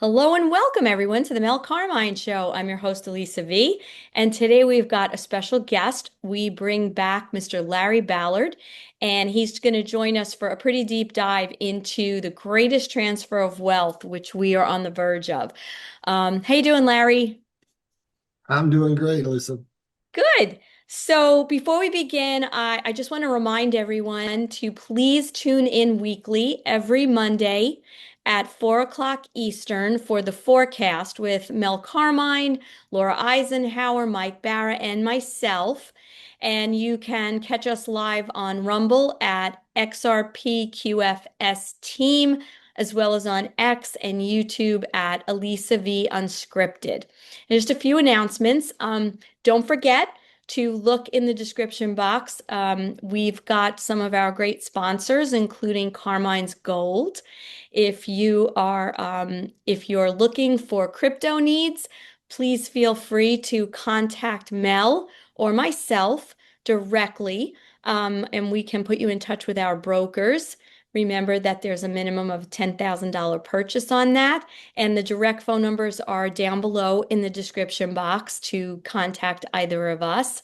Hello and welcome everyone to the Mel Carmine Show. I'm your host, Elisa V. And today we've got a special guest. We bring back Mr. Larry Ballard, and he's going to join us for a pretty deep dive into the greatest transfer of wealth, which we are on the verge of. How you doing, Larry? I'm doing great, Lisa. Good. So before we begin, I just want to remind everyone to please tune in weekly every Monday at 4 o'clock Eastern for the forecast with Mel Carmine, Laura Eisenhower, Mike Barra, and myself. And you can catch us live on Rumble at XRPQFSTeam, as well as on X and YouTube at Elisa V Unscripted. And just a few announcements. Don't forget to look in the description box. We've got some of our great sponsors, including Carmine's Gold. If you're looking for crypto needs, please feel free to contact Mel or myself directly, and we can put you in touch with our brokers. Remember that there's a minimum of $10,000 purchase on that, and the direct phone numbers are down below in the description box to contact either of us.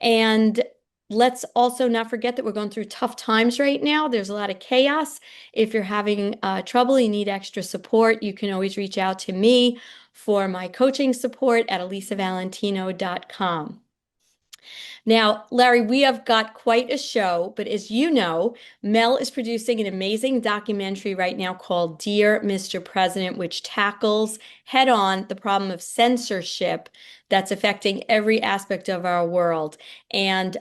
And let's also not forget that we're going through tough times right now. There's a lot of chaos. If you're having trouble, you need extra support, you can always reach out to me for my coaching support at elisavalentino.com. Now, Larry, we have got quite a show, but as you know, Mel is producing an amazing documentary right now called Dear Mr. President, which tackles head on the problem of censorship that's affecting every aspect of our world. And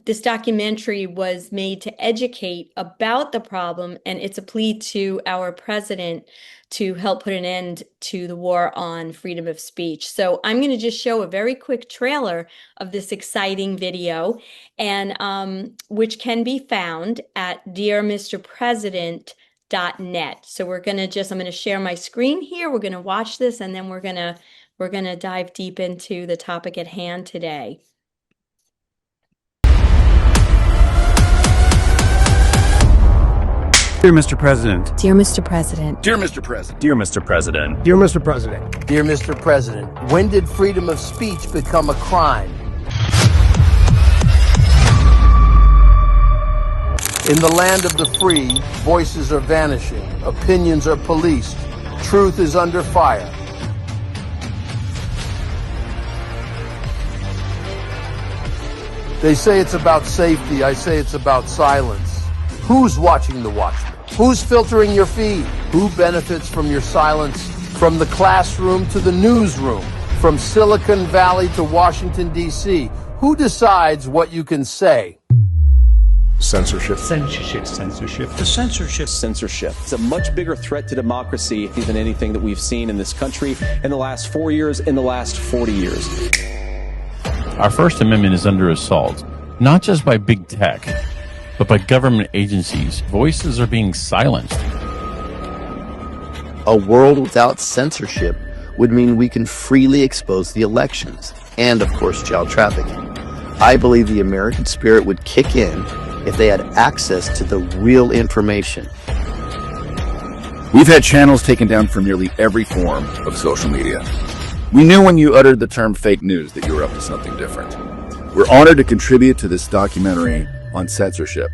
this documentary was made to educate about the problem, and it's a plea to our president to help put an end to the war on freedom of speech. So I'm going to just show a very quick trailer of this exciting video, and which can be found at dearmrpresident.net. So I'm going to share my screen here. We're going to watch this, and then we're going to dive deep into the topic at hand today. Dear Mr. President. Dear Mr. President. Dear Mr. President. Dear Mr. President. Dear Mr. President. Dear Mr. President, when did freedom of speech become a crime? In the land of the free, voices are vanishing, opinions are policed, truth is under fire. They say it's about safety, I say it's about silence. Who's watching the watchmen? Who's filtering your feed? Who benefits from your silence? From the classroom to the newsroom, from Silicon Valley to Washington, D.C., who decides what you can say? Censorship. Censorship. Censorship. The censorship. Censorship. It's a much bigger threat to democracy than anything that we've seen in this country in the last 4 years, in the last 40 years. Our First Amendment is under assault, not just by big tech, but by government agencies. Voices are being silenced. A world without censorship would mean we can freely expose the elections and, of course, child trafficking. I believe the American spirit would kick in if they had access to the real information. We've had channels taken down from nearly every form of social media. We knew when you uttered the term fake news that you were up to something different. We're honored to contribute to this documentary on censorship.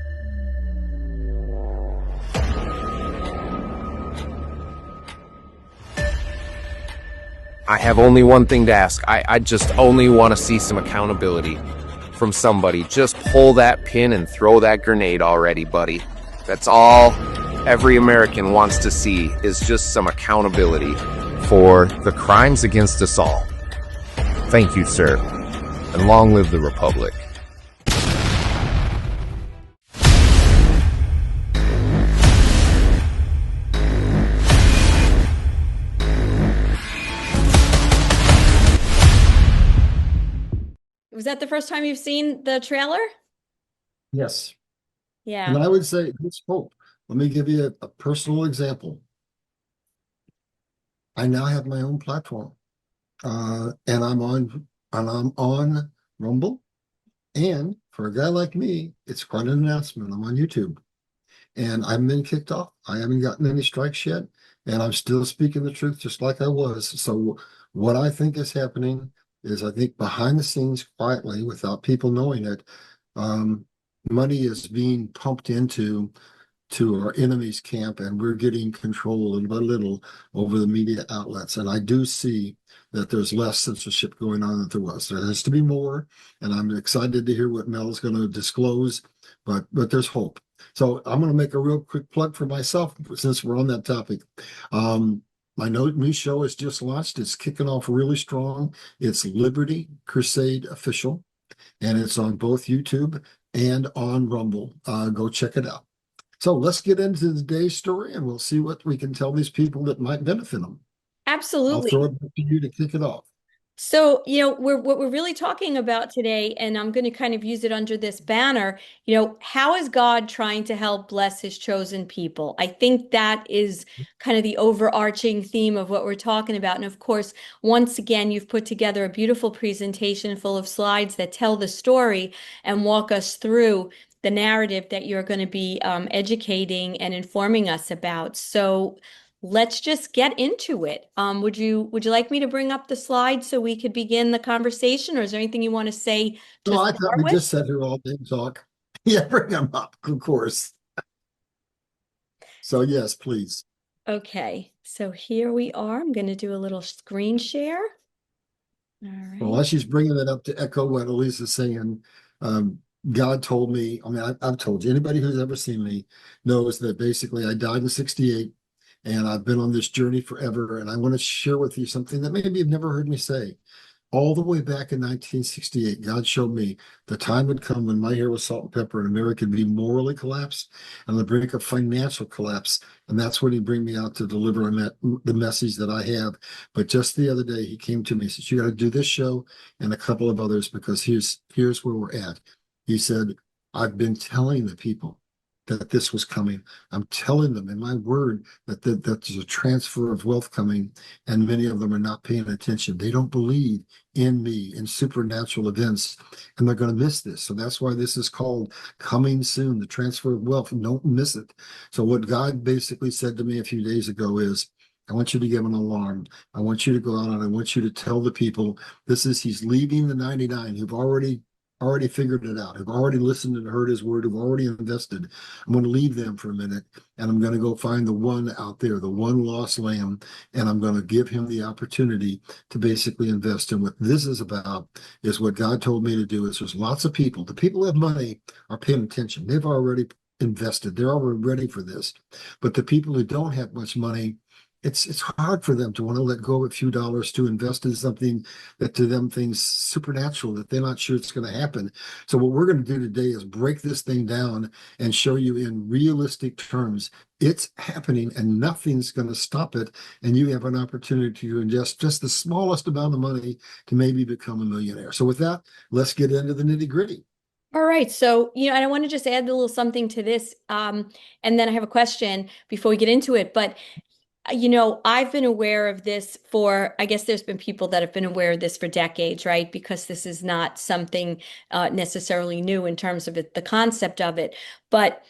I have only one thing to ask. I just only want to see some accountability from somebody. Just pull that pin and throw that grenade already, buddy. That's all every American wants to see, is just some accountability for the crimes against us all. Thank you, sir. And long live the Republic. Was that the first time you've seen the trailer? Yes. Yeah. And I would say, let's hope. Let me give you a personal example. I now have my own platform, and I'm on Rumble. And for a guy like me, it's quite an announcement. I'm on YouTube, and I haven't been kicked off. I haven't gotten any strikes yet. and I'm still speaking the truth just like I was. So what I think is happening is I think behind the scenes quietly without people knowing it, um, money is being pumped into our enemy's camp, and we're getting control little by little over the media outlets. And I do see that there's less censorship going on than there was. There has to be more, and I'm excited to hear what Mel is going to disclose, but there's hope. So I'm going to make a real quick plug for myself since we're on that topic. My new show is just launched. It's kicking off really strong. It's Liberty Crusade Official, and it's on both YouTube and on Rumble. Go check it out. So let's get into today's story, and we'll see what we can tell these people that might benefit them. I'll Absolutely. throw it back to you to kick it off. So, what we're really talking about today, and I'm going to kind of use it under this banner, how is God trying to help bless his chosen people? I think that is kind of the overarching theme of what we're talking about. And of course, once again, you've put together a beautiful presentation full of slides that tell the story and walk us through the narrative that you're going to be educating and informing us about. So, let's just get into it. Would you like me to bring up the slides so we could begin the conversation, or is there anything you want to say to No, I thought start we with? just sat here all day and talk. Yeah, bring them up, of course. So yes, please. Okay, so here we are. I'm going to do a little screen share. All Well, right. while she's bringing it up to echo what Elisa's saying, God told me, I mean, I've told you, anybody who's ever seen me knows that basically I died in 68 and I've been on this journey forever. And I want to share with you something that maybe you've never heard me say. All the way back in 1968, God showed me the time would come when my hair was salt and pepper and America would be morally collapsed and on the brink of financial collapse. And that's when he'd bring me out to deliver the message that I have. But just the other day, he came to me and said, "You got to do this show and a couple of others because here's where we're at." He said, "I've been telling the people that this was coming. I'm telling them in my word that there's a transfer of wealth coming, and many of them are not paying attention. They don't believe in me, in supernatural events, and they're going to miss this. So that's why this is called coming soon, the transfer of wealth. Don't miss it." So what God basically said to me a few days ago is, I want you to give an alarm. I want you to go out and I want you to tell the people he's leaving the 99 who've already figured it out, who've already listened and heard his word, who've already invested. I'm going to leave them for a minute and I'm going to go find the one out there, the one lost lamb, and I'm going to give him the opportunity to basically invest. And what this is about is what God told me to do is there's lots of people, the people who have money are paying attention. They've already invested. They're already ready for this. But the people who don't have much money, it's hard for them to want to let go of a few dollars to invest in something that to them things supernatural that they're not sure it's going to happen. So what we're going to do today is break this thing down and show you in realistic terms it's happening and nothing's going to stop it. And you have an opportunity to invest just the smallest amount of money to maybe become a millionaire. So with that, let's get into the nitty gritty. All right. So, and I want to just add a little something to this. And then I have a question before we get into it. But I've been aware of this I guess there's been people that have been aware of this for decades, right? Because this is not something necessarily new in terms of the concept of it. But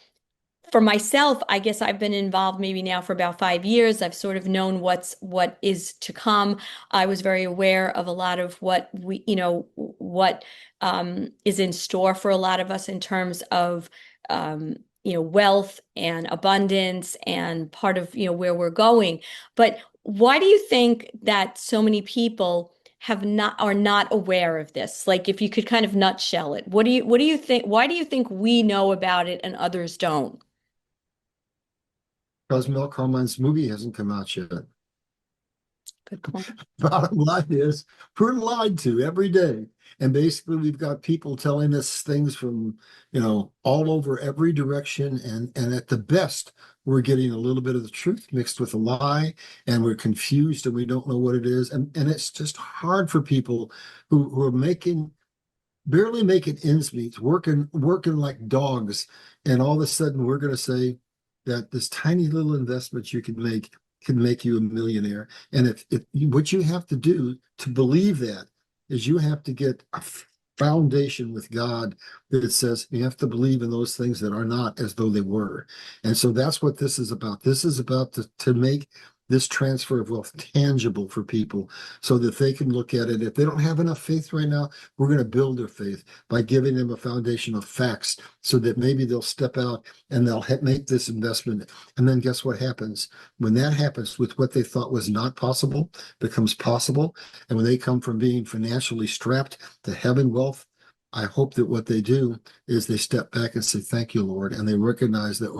for myself, I guess I've been involved maybe now for about 5 years. I've sort of known what is to come. I was very aware of a lot of what is in store for a lot of us in terms of wealth and abundance and part of where we're going. But why do you think that so many people are not aware of this? Like, if you could kind of nutshell it, what do you think? Why do you think we know about it and others don't? Because Mel Carmine's movie hasn't come out yet. Good point. Bottom line is we're lied to every day. And basically we've got people telling us things from, all over every direction. And at the best, we're getting a little bit of the truth mixed with a lie, and we're confused and we don't know what it is. And it's just hard for people who are barely making ends meet, working like dogs. And all of a sudden we're going to say that this tiny little investment you can make you a millionaire. And if what you have to do to believe that is you have to get a foundation with God that says you have to believe in those things that are not as though they were. And so that's what this is about. This is about to make this transfer of wealth tangible for people so that they can look at it. If they don't have enough faith right now, we're going to build their faith by giving them a foundation of facts so that maybe they'll step out and they'll make this investment. And then guess what happens? When that happens, with what they thought was not possible becomes possible. And when they come from being financially strapped to having wealth, I hope that what they do is they step back and say, thank you, Lord. And they recognize that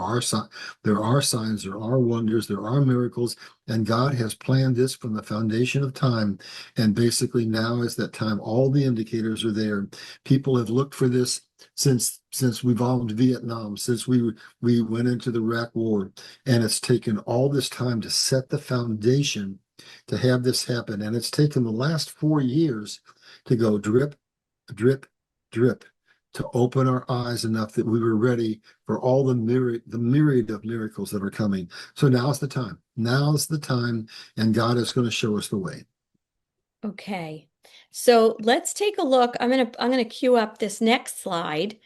there are signs, there are wonders, there are miracles, and God has planned this from the foundation of time. And basically now is that time. All the indicators are there. People have looked for this since we bombed Vietnam, since we went into the Iraq War. And it's taken all this time to set the foundation to have this happen. And it's taken the last 4 years to go drip, drip, drip, to open our eyes enough that we were ready for all the myriad of miracles that are coming. So now's the time. Now's the time, and God is going to show us the way. Okay. So let's take a look. I'm gonna queue up this next slide, which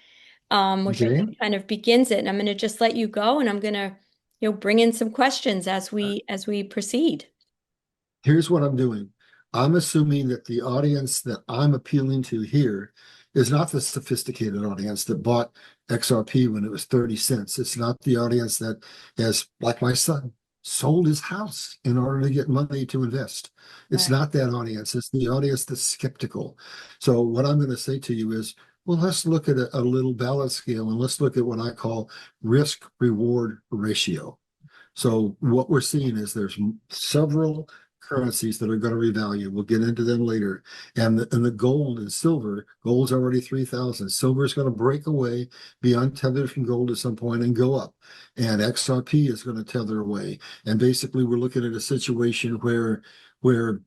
I Okay. think kind of begins it. And I'm gonna just let you go, and I'm gonna, bring in some questions as we proceed. Here's what I'm doing. I'm assuming that the audience that I'm appealing to here is not the sophisticated audience that bought XRP when it was 30 cents. It's not the audience that has, like my son, sold his house in order to get money to invest. It's Right. not that audience. It's the audience that's skeptical. So what I'm going to say to you is, well, let's look at a little balance scale and let's look at what I call risk reward ratio. So what we're seeing is there's several currencies that are going to revalue. We'll get into them later. And the gold and silver, gold's already 3,000. Silver is going to break away, be untethered from gold at some point and go up. And XRP is going to tether away. And basically we're looking at a situation where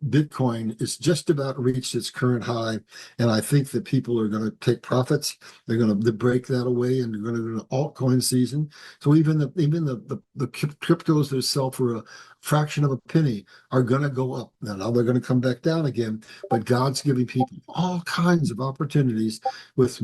Bitcoin is just about reached its current high. And I think that people are going to take profits. They're going to break that away and they're going to do an altcoin season. So even the cryptos that sell for a fraction of a penny are going to go up. Now they're going to come back down again, but God's giving people all kinds of opportunities with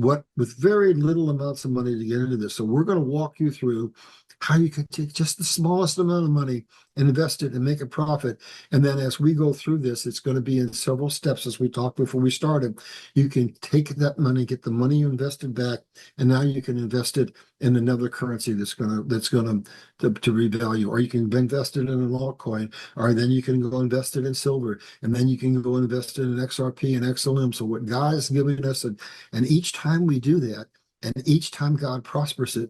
very little amounts of money to get into this. So we're going to walk you through how you can take just the smallest amount of money and invest it and make a profit. And then as we go through this, it's going to be in several steps, as we talked before we started. You can take that money, get the money you invested back, and now you can invest it in another currency that's going to revalue, or you can invest it in an altcoin, or then you can go invest it in silver, and then you can go invest it in XRP and XLM. So what God is giving us, and each time we do that, and each time God prospers it,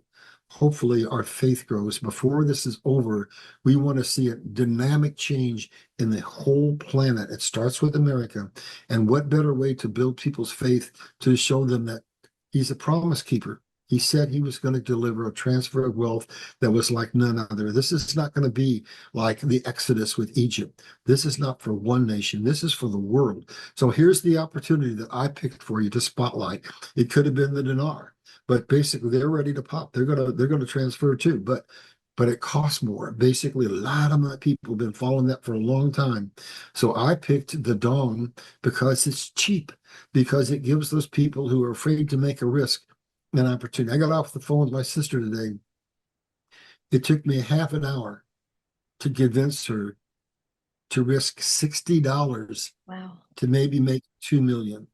hopefully our faith grows. Before this is over, we want to see a dynamic change in the whole planet. It starts with America. And what better way to build people's faith to show them that he's a promise keeper. He said he was going to deliver a transfer of wealth that was like none other. This is not going to be like the Exodus with Egypt. This is not for one nation. This is for the world. So here's the opportunity that I picked for you to spotlight. It could have been the dinar, but basically they're ready to pop. They're going to transfer too, but it costs more. Basically, a lot of my people have been following that for a long time. So I picked the dong because it's cheap, because it gives those people who are afraid to make a risk an opportunity. I got off the phone with my sister today. It took me half an hour to convince her to risk $60 Wow. to maybe make 2 million.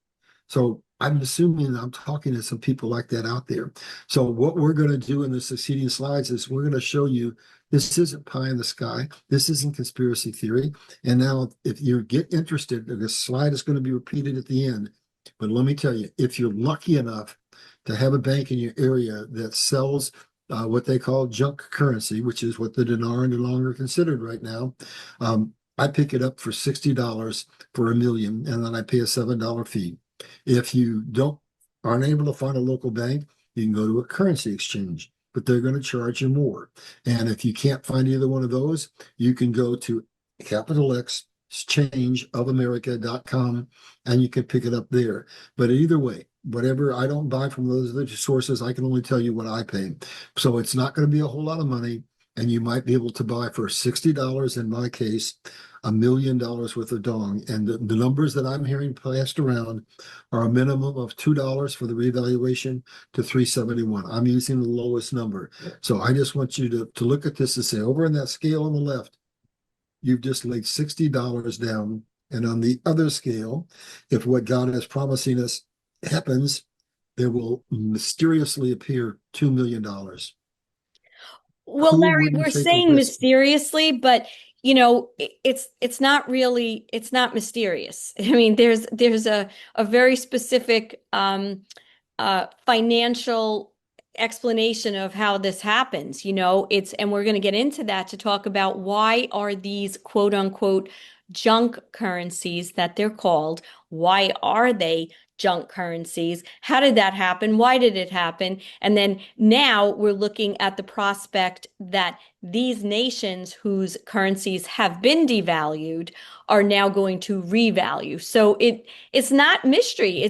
So I'm assuming I'm talking to some people like that out there. So what we're going to do in the succeeding slides is we're going to show you this isn't pie in the sky. This isn't conspiracy theory. And now if you get interested, this slide is going to be repeated at the end. But let me tell you, if you're lucky enough to have a bank in your area that sells what they call junk currency, which is what the dinar no longer considered right now, I pick it up for $60 for a million, and then I pay a $7 fee. If you aren't able to find a local bank, you can go to a currency exchange, but they're going to charge you more. And if you can't find either one of those, you can go to capital X changeofamerica.com and you can pick it up there. But either way, whatever, I don't buy from those other sources. I can only tell you what I pay. So it's not going to be a whole lot of money. And you might be able to buy for $60, in my case, $1 million worth of dong. And the numbers that I'm hearing passed around are a minimum of $2 for the revaluation to $371. I'm using the lowest number. So I just want you to look at this and say, over in that scale on the left, you've just laid $60 down. And on the other scale, if what God is promising us happens, there will mysteriously appear $2 million. Well, Who Larry, wouldn't we're take a saying risk? mysteriously, but it's not really, it's not mysterious. I mean, there's a very specific financial explanation of how this happens. And we're going to get into that to talk about why are these quote unquote junk currencies that they're called, why are they junk currencies? How did that happen? Why did it happen? And then now we're looking at the prospect that these nations whose currencies have been devalued are now going to revalue. So it's not mystery.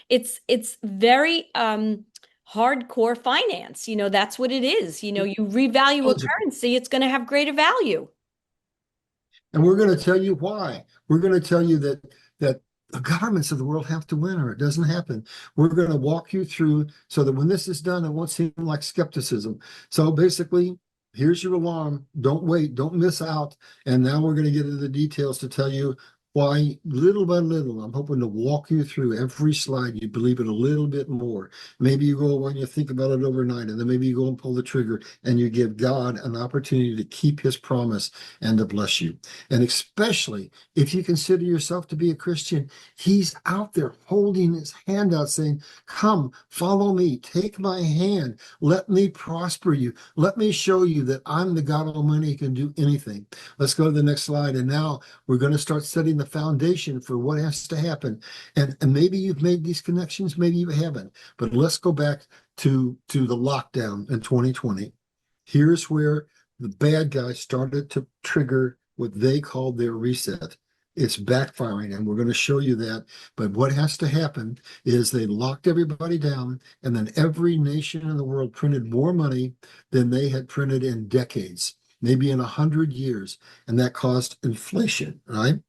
It's very hardcore finance. That's what it is. You revalue a currency, it's going to have greater value. And we're going to tell you why. We're going to tell you that the governments of the world have to win or it doesn't happen. We're going to walk you through so that when this is done, it won't seem like skepticism. So basically, here's your alarm. Don't wait. Don't miss out. And now we're going to get into the details to tell you why, little by little, I'm hoping to walk you through every slide. You believe it a little bit more. Maybe you go when you think about it overnight, and then maybe you go and pull the trigger and you give God an opportunity to keep his promise and to bless you. And especially if you consider yourself to be a Christian, he's out there holding his hand out saying, come, follow me, take my hand, let me prosper you. Let me show you that I'm the God Almighty who can do anything. Let's go to the next slide. And now we're going to start setting the foundation for what has to happen. And maybe you've made these connections, maybe you haven't. But let's go back to the lockdown in 2020. Here's where the bad guys started to trigger what they called their reset. It's backfiring, and we're going to show you that. But what has to happen is they locked everybody down, and then every nation in the world printed more money than they had printed in decades, maybe in 100 years. And that caused inflation, right?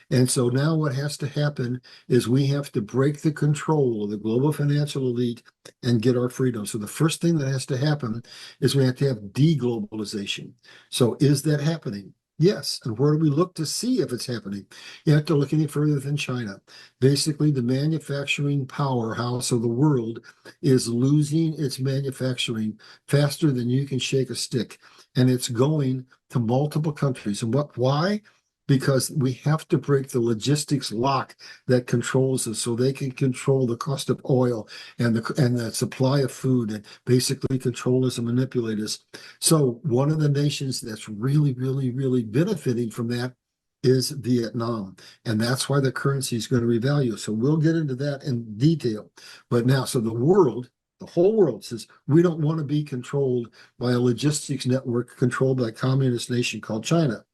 And so now what has to happen is we have to break the control of the global financial elite and get our freedom. So the first thing that has to happen is we have to have deglobalization. So is that happening? Yes. And where do we look to see if it's happening? You have to look any further than China. Basically, the manufacturing powerhouse of the world is losing its manufacturing faster than you can shake a stick. And it's going to multiple countries. And why? Because we have to break the logistics lock that controls us so they can control the cost of oil and the supply of food and basically control us and manipulate us. So one of the nations that's really, really, really benefiting from that is Vietnam. And that's why the currency is going to revalue. So we'll get into that in detail. But now, so the whole world says we don't want to be controlled by a logistics network controlled by a communist nation called China.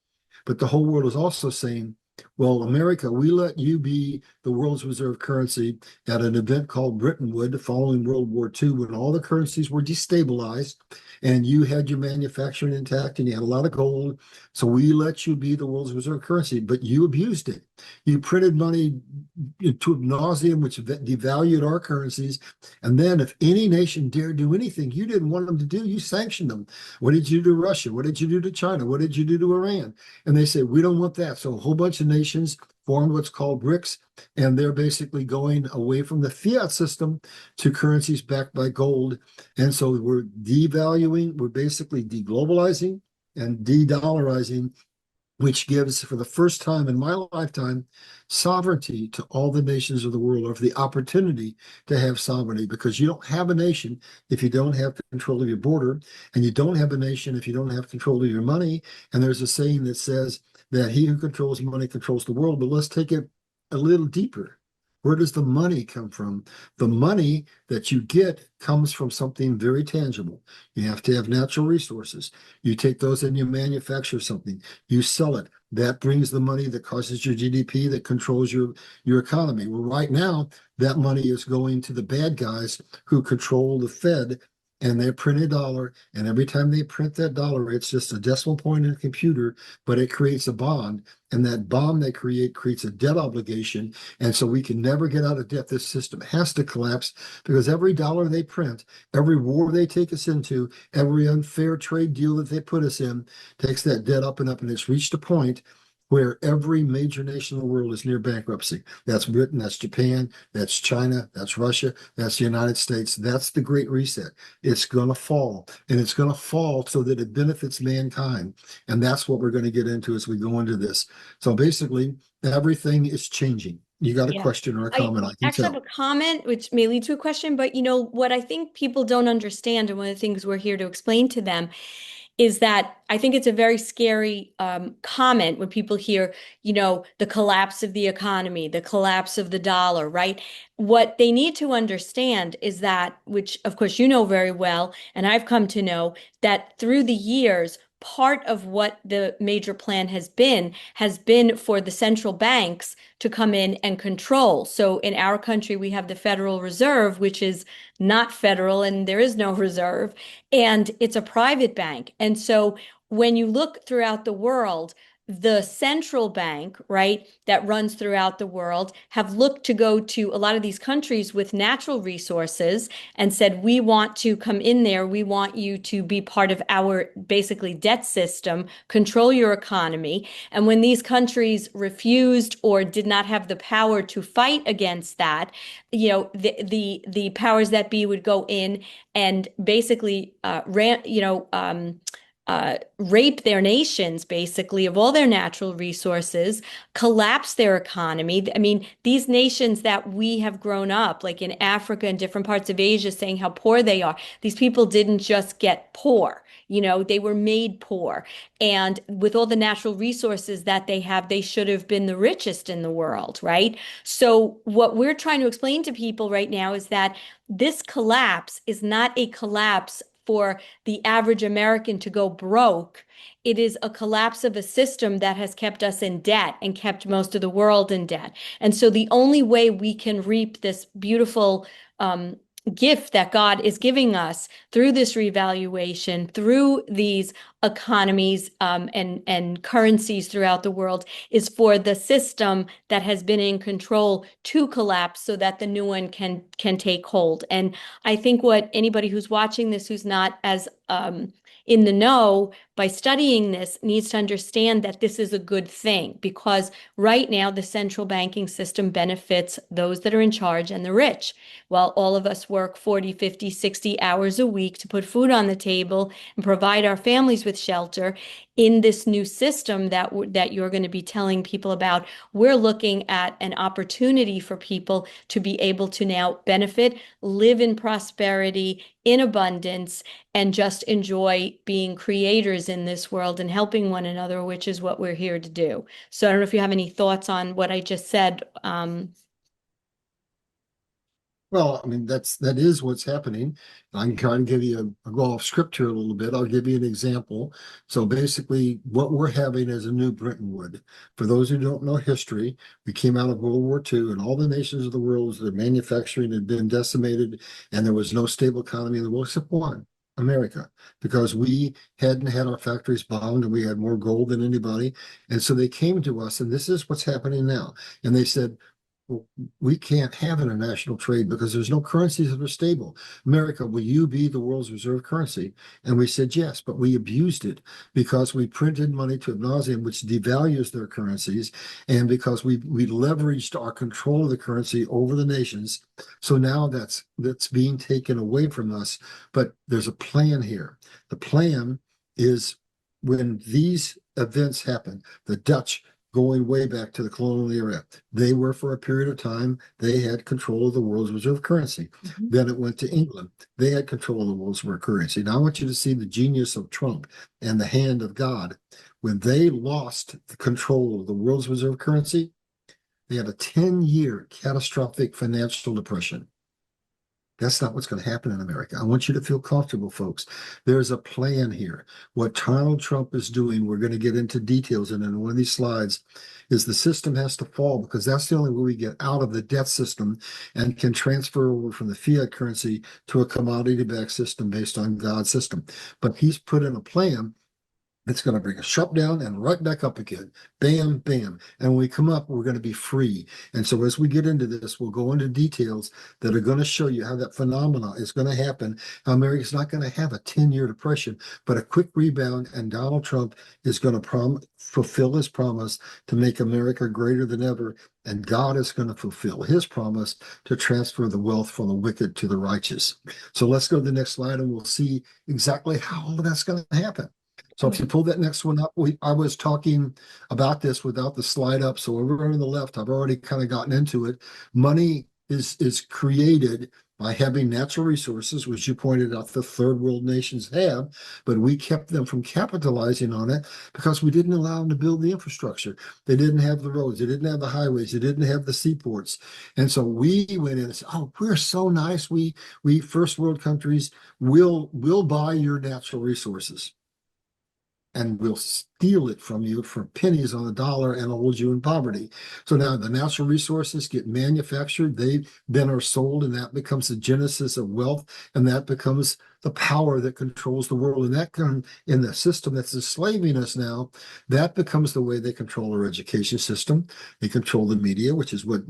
But the whole world is also saying, well, America, we let you be the world's reserve currency at an event called Bretton Woods following World War II, when all the currencies were destabilized and you had your manufacturing intact and you had a lot of gold. So we let you be the world's reserve currency, but you abused it. You printed money to ad nauseum, which devalued our currencies. And then if any nation dared do anything you didn't want them to do, you sanctioned them. What did you do to Russia? What did you do to China? What did you do to Iran? And they say, we don't want that. So a whole bunch of nations formed what's called BRICS, and they're basically going away from the fiat system to currencies backed by gold. And so we're devaluing, we're basically deglobalizing and de-dollarizing, which gives, for the first time in my lifetime, sovereignty to all the nations of the world, or the opportunity to have sovereignty, because you don't have a nation if you don't have control of your border, and you don't have a nation if you don't have control of your money. And there's a saying that says that he who controls money controls the world. But let's take it a little deeper. Where does the money come from? The money that you get comes from something very tangible. You have to have natural resources. You take those and you manufacture something. You sell it. That brings the money that causes your GDP, that controls your economy. Well, right now, that money is going to the bad guys who control the Fed and they print a dollar, and every time they print that dollar, it's just a decimal point in a computer, but it creates a bond, and that bond they create creates a debt obligation, and so we can never get out of debt. This system has to collapse because every dollar they print, every war they take us into, every unfair trade deal that they put us in takes that debt up, and it's reached a point where every major nation in the world is near bankruptcy. That's Britain, that's Japan, that's China, that's Russia, that's the United States. That's the Great Reset. It's going to fall, and it's going to fall so that it benefits mankind. And that's what we're going to get into as we go into this. So basically, everything is changing. You got a Yeah. question or a I comment, I can actually have tell. a comment, which may lead to a question, but you know, what I think people don't understand, and one of the things we're here to explain to them is that I think it's a very scary comment when people hear, you know, the collapse of the economy, the collapse of the dollar, right? What they need to understand is that, which of course you know very well, and I've come to know, that through the years, part of what the major plan has been for the central banks to come in and control. So in our country, we have the Federal Reserve, which is not federal and there is no reserve, and it's a private bank. And so when you look throughout the world, the central bank, right, that runs throughout the world have looked to go to a lot of these countries with natural resources and said, we want to come in there. We want you to be part of our basically debt system, control your economy. And when these countries refused or did not have the power to fight against that, you know, the powers that be would go in and basically rape their nations basically of all their natural resources, collapse their economy. I mean, these nations that we have grown up, like in Africa and different parts of Asia, saying how poor they are, these people didn't just get poor. You know, they were made poor. And with all the natural resources that they have, they should have been the richest in the world, right? So, what we're trying to explain to people right now is that this collapse is not a collapse for the average American to go broke. It is a collapse of a system that has kept us in debt and kept most of the world in debt. And so the only way we can reap this beautiful gift that God is giving us through this revaluation, through these economies and currencies throughout the world, is for the system that has been in control to collapse so that the new one can take hold. And I think what anybody who's watching this who's not as in the know by studying this needs to understand that this is a good thing, because right now the central banking system benefits those that are in charge and the rich. While all of us work 40, 50, 60 hours a week to put food on the table and provide our families with shelter, in this new system that you're going to be telling people about, we're looking at an opportunity for people to be able to now benefit, live in prosperity, in abundance, and just enjoy being creators in this world and helping one another, which is what we're here to do. So I don't know if you have any thoughts on what I just said. Well, I mean, that is what's happening. I can kind of give you a go off script here a little bit. I'll give you an example. So basically, what we're having is a new Britain Wood. For those who don't know history, we came out of World War II, and all the nations of the world, their manufacturing had been decimated, and there was no stable economy in the world except one, America, because we hadn't had our factories bombed and we had more gold than anybody. And so they came to us, and this is what's happening now. And they said, we can't have international trade because there's no currencies that are stable. America, will you be the world's reserve currency? And we said yes, but we abused it because we printed money to ad nauseum, which devalues their currencies, and because we leveraged our control of the currency over the nations. So now that's being taken away from us. But there's a plan here. The plan is when these events happen, the Dutch, going way back to the colonial era, they were, for a period of time, they had control of the world's reserve currency. Then it went to England. They had control of the world's reserve currency. Now I want you to see the genius of Trump and the hand of God. When they lost the control of the world's reserve currency, they had a 10-year catastrophic financial depression. That's not what's going to happen in America. I want you to feel comfortable, folks. There's a plan here. What Donald Trump is doing, we're going to get into details in one of these slides, is the system has to fall because that's the only way we get out of the debt system and can transfer over from the fiat currency to a commodity-backed system based on God's system. But he's put in a plan that's going to bring us up, down, and right back up again. Bam, bam. And when we come up, we're going to be free. And so as we get into this, we'll go into details that are going to show you how that phenomena is going to happen. How America's not going to have a 10-year depression, but a quick rebound. And Donald Trump is going to fulfill his promise to make America greater than ever. And God is going to fulfill his promise to transfer the wealth from the wicked to the righteous. So let's go to the next slide and we'll see exactly how all of that's going to happen. So if you pull that next one up, I was talking about this without the slide up. So over on the left, I've already kind of gotten into it. Money is created by having natural resources, which you pointed out the third world nations have, but we kept them from capitalizing on it because we didn't allow them to build the infrastructure. They didn't have the roads, they didn't have the highways, they didn't have the seaports. And so we went in and said, oh, we're so nice. We first world countries will buy your natural resources. And we'll steal it from you for pennies on the dollar and hold you in poverty. So now the natural resources get manufactured, they then are sold, and that becomes the genesis of wealth, and that becomes the power that controls the world. And that in the system that's enslaving us now, that becomes the way they control our education system. They control the media, which is what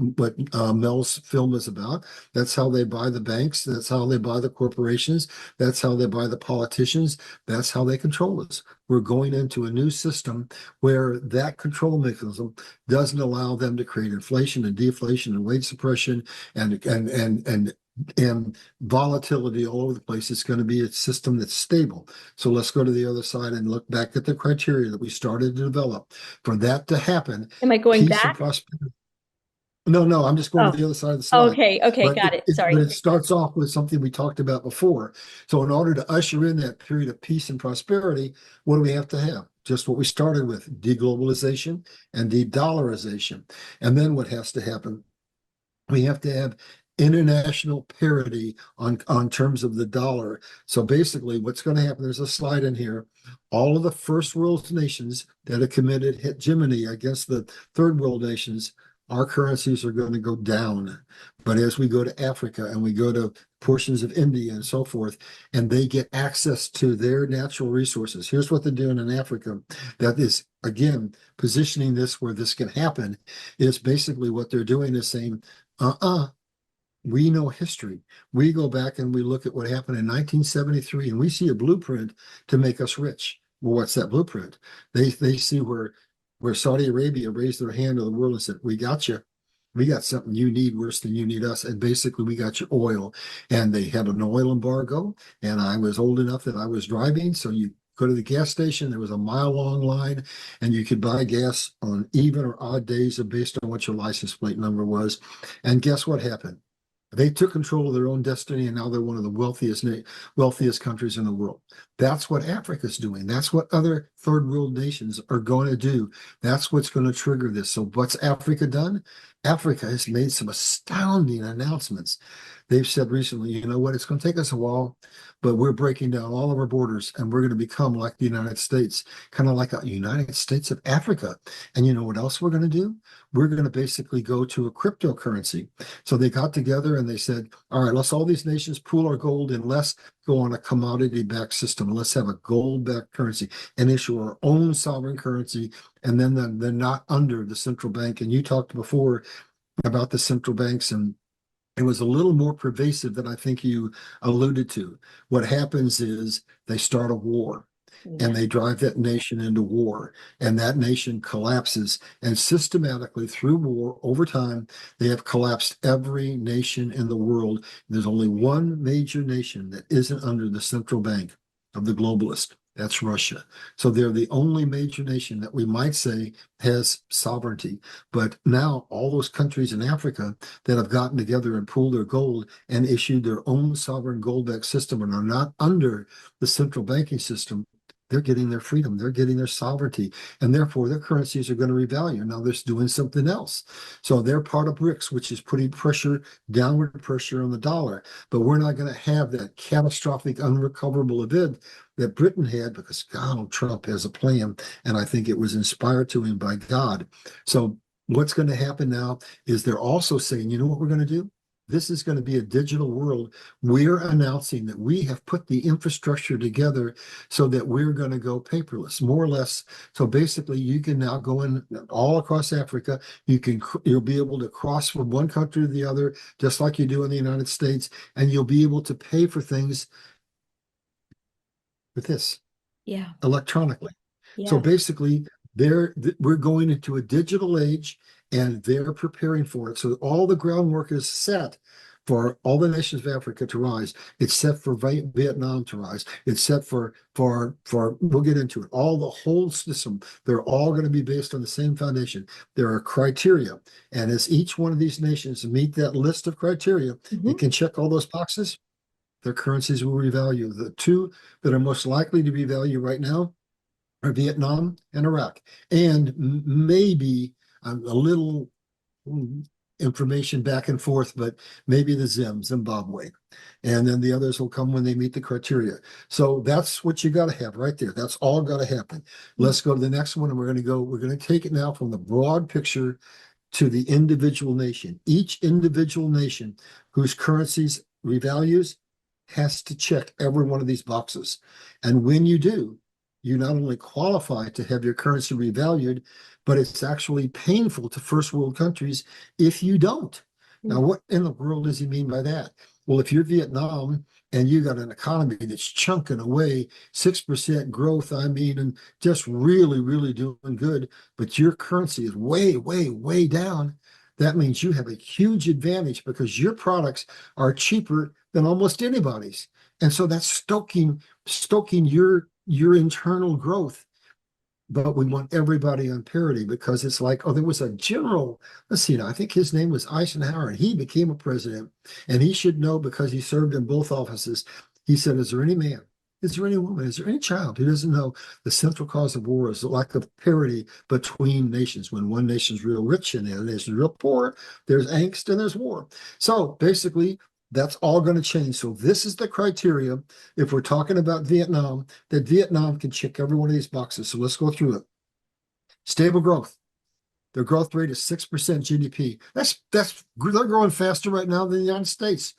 Mel's film is about. That's how they buy the banks. That's how they buy the corporations. That's how they buy the politicians. That's how they control us. We're going into a new system where that control mechanism doesn't allow them to create inflation and deflation and wage suppression and volatility all over the place. It's going to be a system that's stable. So let's go to the other side and look back at the criteria that we started to develop. For that to happen, Am I going peace and back? prosperity. No, I'm just going Oh, to the other side of the slide. okay, But got it. but Sorry. it starts off with something we talked about before. So in order to usher in that period of peace and prosperity, what do we have to have? Just what we started with, deglobalization and de-dollarization. And then what has to happen? We have to have international parity on terms of the dollar. So basically what's going to happen, there's a slide in here, all of the first world nations that have committed hegemony against the third world nations, our currencies are going to go down. But as we go to Africa and we go to portions of India and so forth, and they get access to their natural resources, here's what they're doing in Africa. That is, again, positioning this where this can happen, is basically what they're doing is saying, we know history. We go back and we look at what happened in 1973, and we see a blueprint to make us rich. Well, what's that blueprint? They see where Saudi Arabia raised their hand to the world and said, we got you. We got something you need worse than you need us. And basically we got your oil. And they had an oil embargo. And I was old enough that I was driving. So you go to the gas station, there was a mile-long line, and you could buy gas on even or odd days based on what your license plate number was. And guess what happened? They took control of their own destiny, and now they're one of the wealthiest countries in the world. That's what Africa's doing. That's what other third world nations are going to do. That's what's going to trigger this. So what's Africa done? Africa has made some astounding announcements. They've said recently, you know what, it's going to take us a while, but we're breaking down all of our borders and we're going to become like the United States, kind of like a United States of Africa. And you know what else we're going to do? We're going to basically go to a cryptocurrency. So they got together and they said, all right, let's all these nations pool our gold and let's go on a commodity-backed system. Let's have a gold-backed currency and issue our own sovereign currency. And then they're not under the central bank. And you talked before about the central banks, and it was a little more pervasive than I think you alluded to. What happens is they start a war. And they drive that nation into war, and that nation collapses. And systematically through war, over time, they have collapsed every nation in the world. There's only one major nation that isn't under the central bank of the globalist. That's Russia. So they're the only major nation that we might say has sovereignty. But now all those countries in Africa that have gotten together and pooled their gold and issued their own sovereign gold-backed system and are not under the central banking system, they're getting their freedom, they're getting their sovereignty, and therefore their currencies are going to revalue. Now they're doing something else. So they're part of BRICS, which is putting pressure, downward pressure on the dollar. But we're not going to have that catastrophic, unrecoverable event that Britain had, because Donald Trump has a plan, and I think it was inspired to him by God. So what's going to happen now is they're also saying, you know what we're going to do? This is going to be a digital world. We're announcing that we have put the infrastructure together so that we're going to go paperless, more or less. So basically, you can now go in all across Africa. You'll be able to cross from one country to the other, just like you do in the United States, and you'll be able to pay for things with this electronically. So basically, we're going into a digital age, and they're preparing for it. So all the groundwork is set for all the nations of Africa to rise. It's set for Vietnam to rise. It's set for we'll get into it. All the whole system, they're all going to be based on the same foundation. There are criteria, and as each one of these nations meet that list of criteria, it can check all those boxes. Their currencies will revalue. The two that are most likely to revalue right now are Vietnam and Iraq, and maybe a little information back and forth, but maybe the Zimbabwe. And then the others will come when they meet the criteria. So that's what you got to have right there. That's all got to happen. Let's go to the next one, and we're going to take it now from the broad picture to the individual nation. Each individual nation whose currencies revalues has to check every one of these boxes. And when you do, you not only qualify to have your currency revalued, but it's actually painful to first world countries if you don't. Now, what in the world does he mean by that? Well, if you're Vietnam and you got an economy that's chunking away 6% growth, I mean, and just really, really doing good, but your currency is way, way, way down, that means you have a huge advantage because your products are cheaper than almost anybody's. And so that's stoking your internal growth. But we want everybody on parity, because it's like, oh, there was a general, let's see now, I think his name was Eisenhower, and he became a president, and he should know because he served in both offices. He said, is there any man, is there any woman, is there any child who doesn't know the central cause of war is the lack of parity between nations? When one nation's real rich and the other nation's real poor, there's angst and there's war. So basically, that's all going to change. So this is the criteria, if we're talking about Vietnam, that Vietnam can check every one of these boxes. So let's go through it. Stable growth. Their growth rate is 6% GDP. They're growing faster right now than the United States.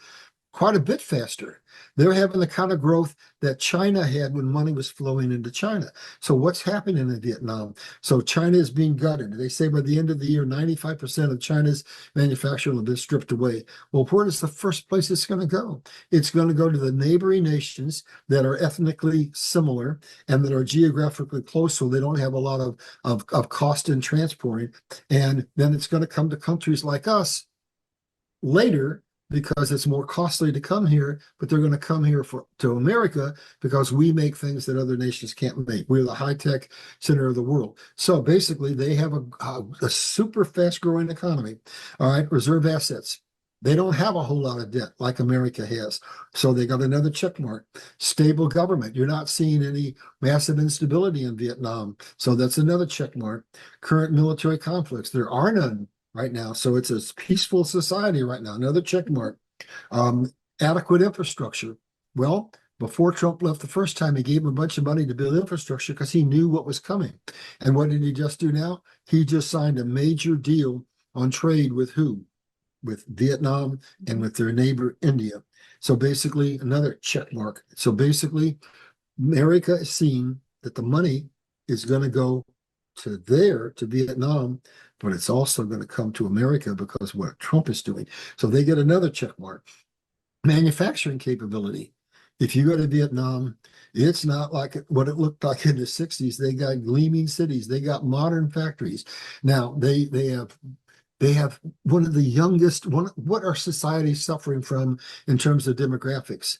Quite a bit faster. They're having the kind of growth that China had when money was flowing into China. So what's happening in Vietnam? So China is being gutted. They say by the end of the year, 95% of China's manufacturing will be stripped away. Well, where is the first place it's going to go? It's going to go to the neighboring nations that are ethnically similar and that are geographically close, so they don't have a lot of cost in transporting. And then it's going to come to countries like us later, because it's more costly to come here, but they're going to come here to America because we make things that other nations can't make. We're the high-tech center of the world. So basically, they have a super fast-growing economy. All right, reserve assets. They don't have a whole lot of debt like America has. So they got another check mark. Stable government. You're not seeing any massive instability in Vietnam. So that's another check mark. Current military conflicts. There are none right now. So it's a peaceful society right now. Another check mark. Adequate infrastructure. Well, before Trump left the first time, he gave him a bunch of money to build infrastructure because he knew what was coming. And what did he just do now? He just signed a major deal on trade with who? With Vietnam and with their neighbor, India. So basically, another check mark. So basically, America is seeing that the money is going to go to Vietnam, but it's also going to come to America because what Trump is doing. So they get another check mark. Manufacturing capability. If you go to Vietnam, it's not like what it looked like in the 60s. They got gleaming cities. They got modern factories. Now they have one of the youngest, what are societies suffering from in terms of demographics?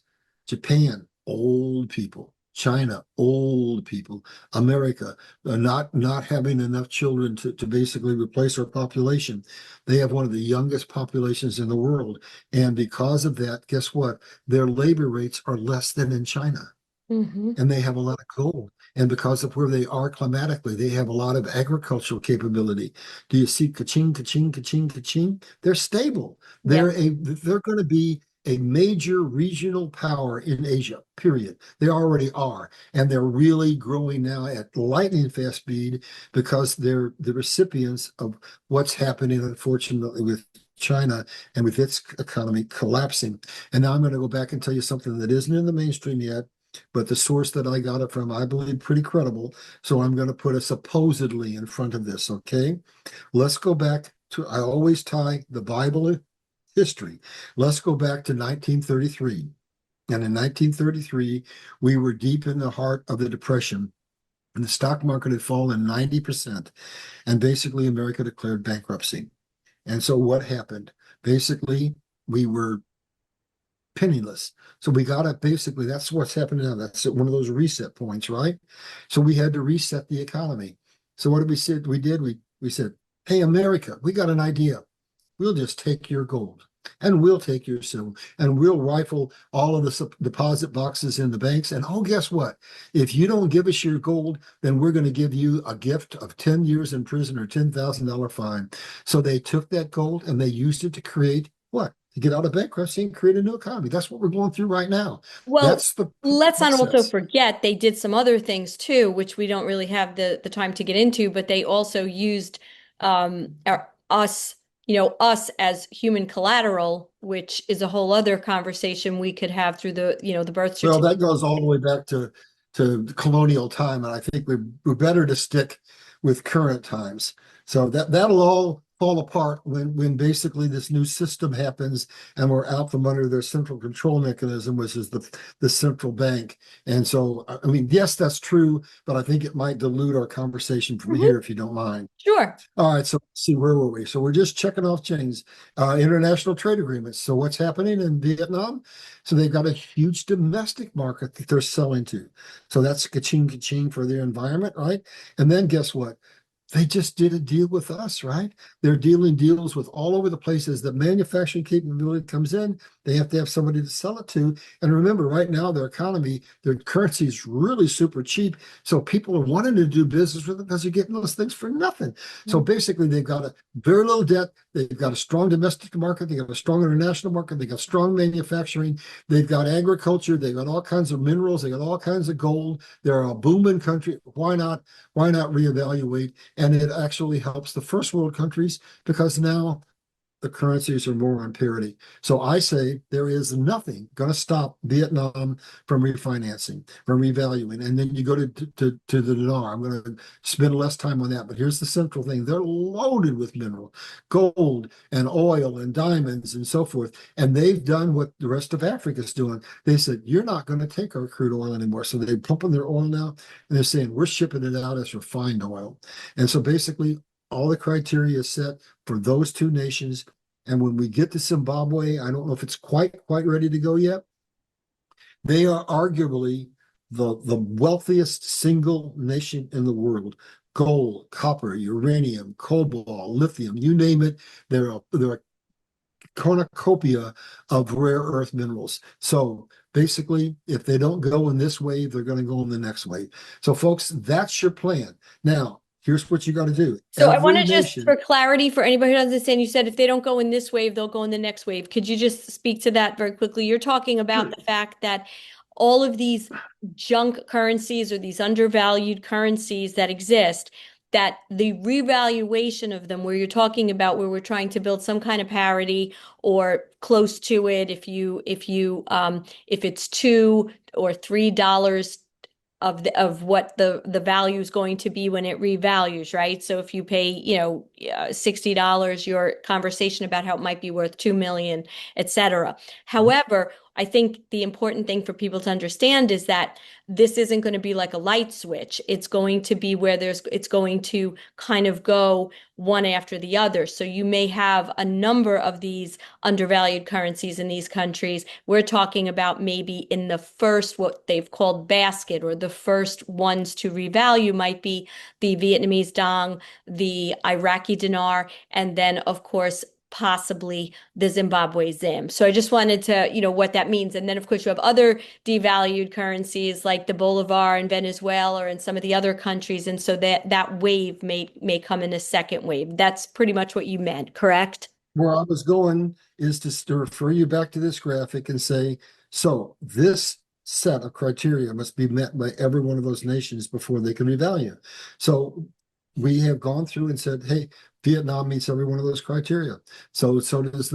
Japan, old people. China, old people. America, not having enough children to basically replace our population. They have one of the youngest populations in the world. And because of that, guess what? Their labor rates are less than in China. And they have a lot of gold. And because of where they are climatically, they have a lot of agricultural capability. Do you see ka-ching, ka-ching, ka-ching, ka-ching? They're stable. Yeah. They're going to be a major regional power in Asia, period. They already are. And they're really growing now at lightning fast speed because they're the recipients of what's happening, unfortunately, with China and with its economy collapsing. And now I'm going to go back and tell you something that isn't in the mainstream yet, but the source that I got it from, I believe, pretty credible. So I'm going to put a supposedly in front of this, okay? Let's go back to, I always tie the Bible history. Let's go back to 1933. And in 1933, we were deep in the heart of the Depression, and the stock market had fallen 90%. And basically, America declared bankruptcy. And so what happened? Basically, we were penniless. So we got to basically, that's what's happening now. That's one of those reset points, right? So we had to reset the economy. So what did we say? We said, hey, America, we got an idea. We'll just take your gold and we'll take your silver and we'll rifle all of the deposit boxes in the banks. And oh, guess what? If you don't give us your gold, then we're going to give you a gift of 10 years in prison or $10,000 fine. So they took that gold and they used it to create what? To get out of bankruptcy and create a new economy. That's what we're going through right now. Well, That's the let's not also process. forget they did some other things too, which we don't really have the time to get into, but they also used us, us as human collateral, which is a whole other conversation we could have through the birth Well, certificate. that goes all the way back to colonial time, and I think we're better to stick with current times. So that'll all fall apart when basically this new system happens and we're out from under their central control mechanism, which is the central bank. And so, I mean, yes, that's true, but I think it might dilute our conversation from Mhm. here if you don't mind. Sure. All right, so let's see, where were we? So we're just checking off chains, international trade agreements. So what's happening in Vietnam? So they've got a huge domestic market that they're selling to. So that's ka-ching, ka-ching for their environment, right? And then guess what? They just did a deal with us, right? They're dealing deals with all over the places. The manufacturing capability comes in. They have to have somebody to sell it to. And remember, right now, their economy, their currency is really super cheap. So people are wanting to do business with them because they're getting those things for nothing. So basically, they've got a very little debt. They've got a strong domestic market. They've got a strong international market. They've got strong manufacturing. They've got agriculture. They've got all kinds of minerals. They've got all kinds of gold. They're a booming country. Why not? Why not reevaluate? And it actually helps the first world countries because now the currencies are more on parity. So I say there is nothing going to stop Vietnam from refinancing, from revaluing. And then you go to the dinar. I'm going to spend less time on that. But here's the central thing. They're loaded with mineral, gold and oil and diamonds and so forth. And they've done what the rest of Africa is doing. They said, you're not going to take our crude oil anymore. So they're pumping their oil now. And they're saying, we're shipping it out as refined oil. And so basically, all the criteria is set for those two nations. And when we get to Zimbabwe, I don't know if it's quite ready to go yet. They are arguably the wealthiest single nation in the world. Gold, copper, uranium, cobalt, lithium, you name it. They're a cornucopia of rare earth minerals. So basically, if they don't go in this wave, they're going to go in the next wave. So folks, that's your plan. Now, here's what you got to do. So I want Every to just, nation. for clarity, for anybody who doesn't understand, you said if they don't go in this wave, they'll go in the next wave. Could you just speak to that very quickly? You're talking about the fact that all of these junk currencies or these undervalued currencies that exist, that the revaluation of them, where you're talking about where we're trying to build some kind of parity or close to it, if it's $2 or $3 of what the value is going to be when it revalues, right? So if you pay, $60, your conversation about how it might be worth 2 million, et cetera. However, I think the important thing for people to understand is that this isn't going to be like a light switch. It's going to be where it's going to kind of go one after the other. So you may have a number of these undervalued currencies in these countries. We're talking about maybe in the first, what they've called basket, or the first ones to revalue might be the Vietnamese dong, the Iraqi dinar, and then of course possibly the Zimbabwe Zim. So I just wanted to, what that means. And then, of course, you have other devalued currencies like the Bolivar in Venezuela or in some of the other countries. And so that wave may come in a second wave. That's pretty much what you meant, correct? Where I was going is to refer you back to this graphic and say, so this set of criteria must be met by every one of those nations before they can revalue. So we have gone through and said, hey, Vietnam meets every one of those criteria. So does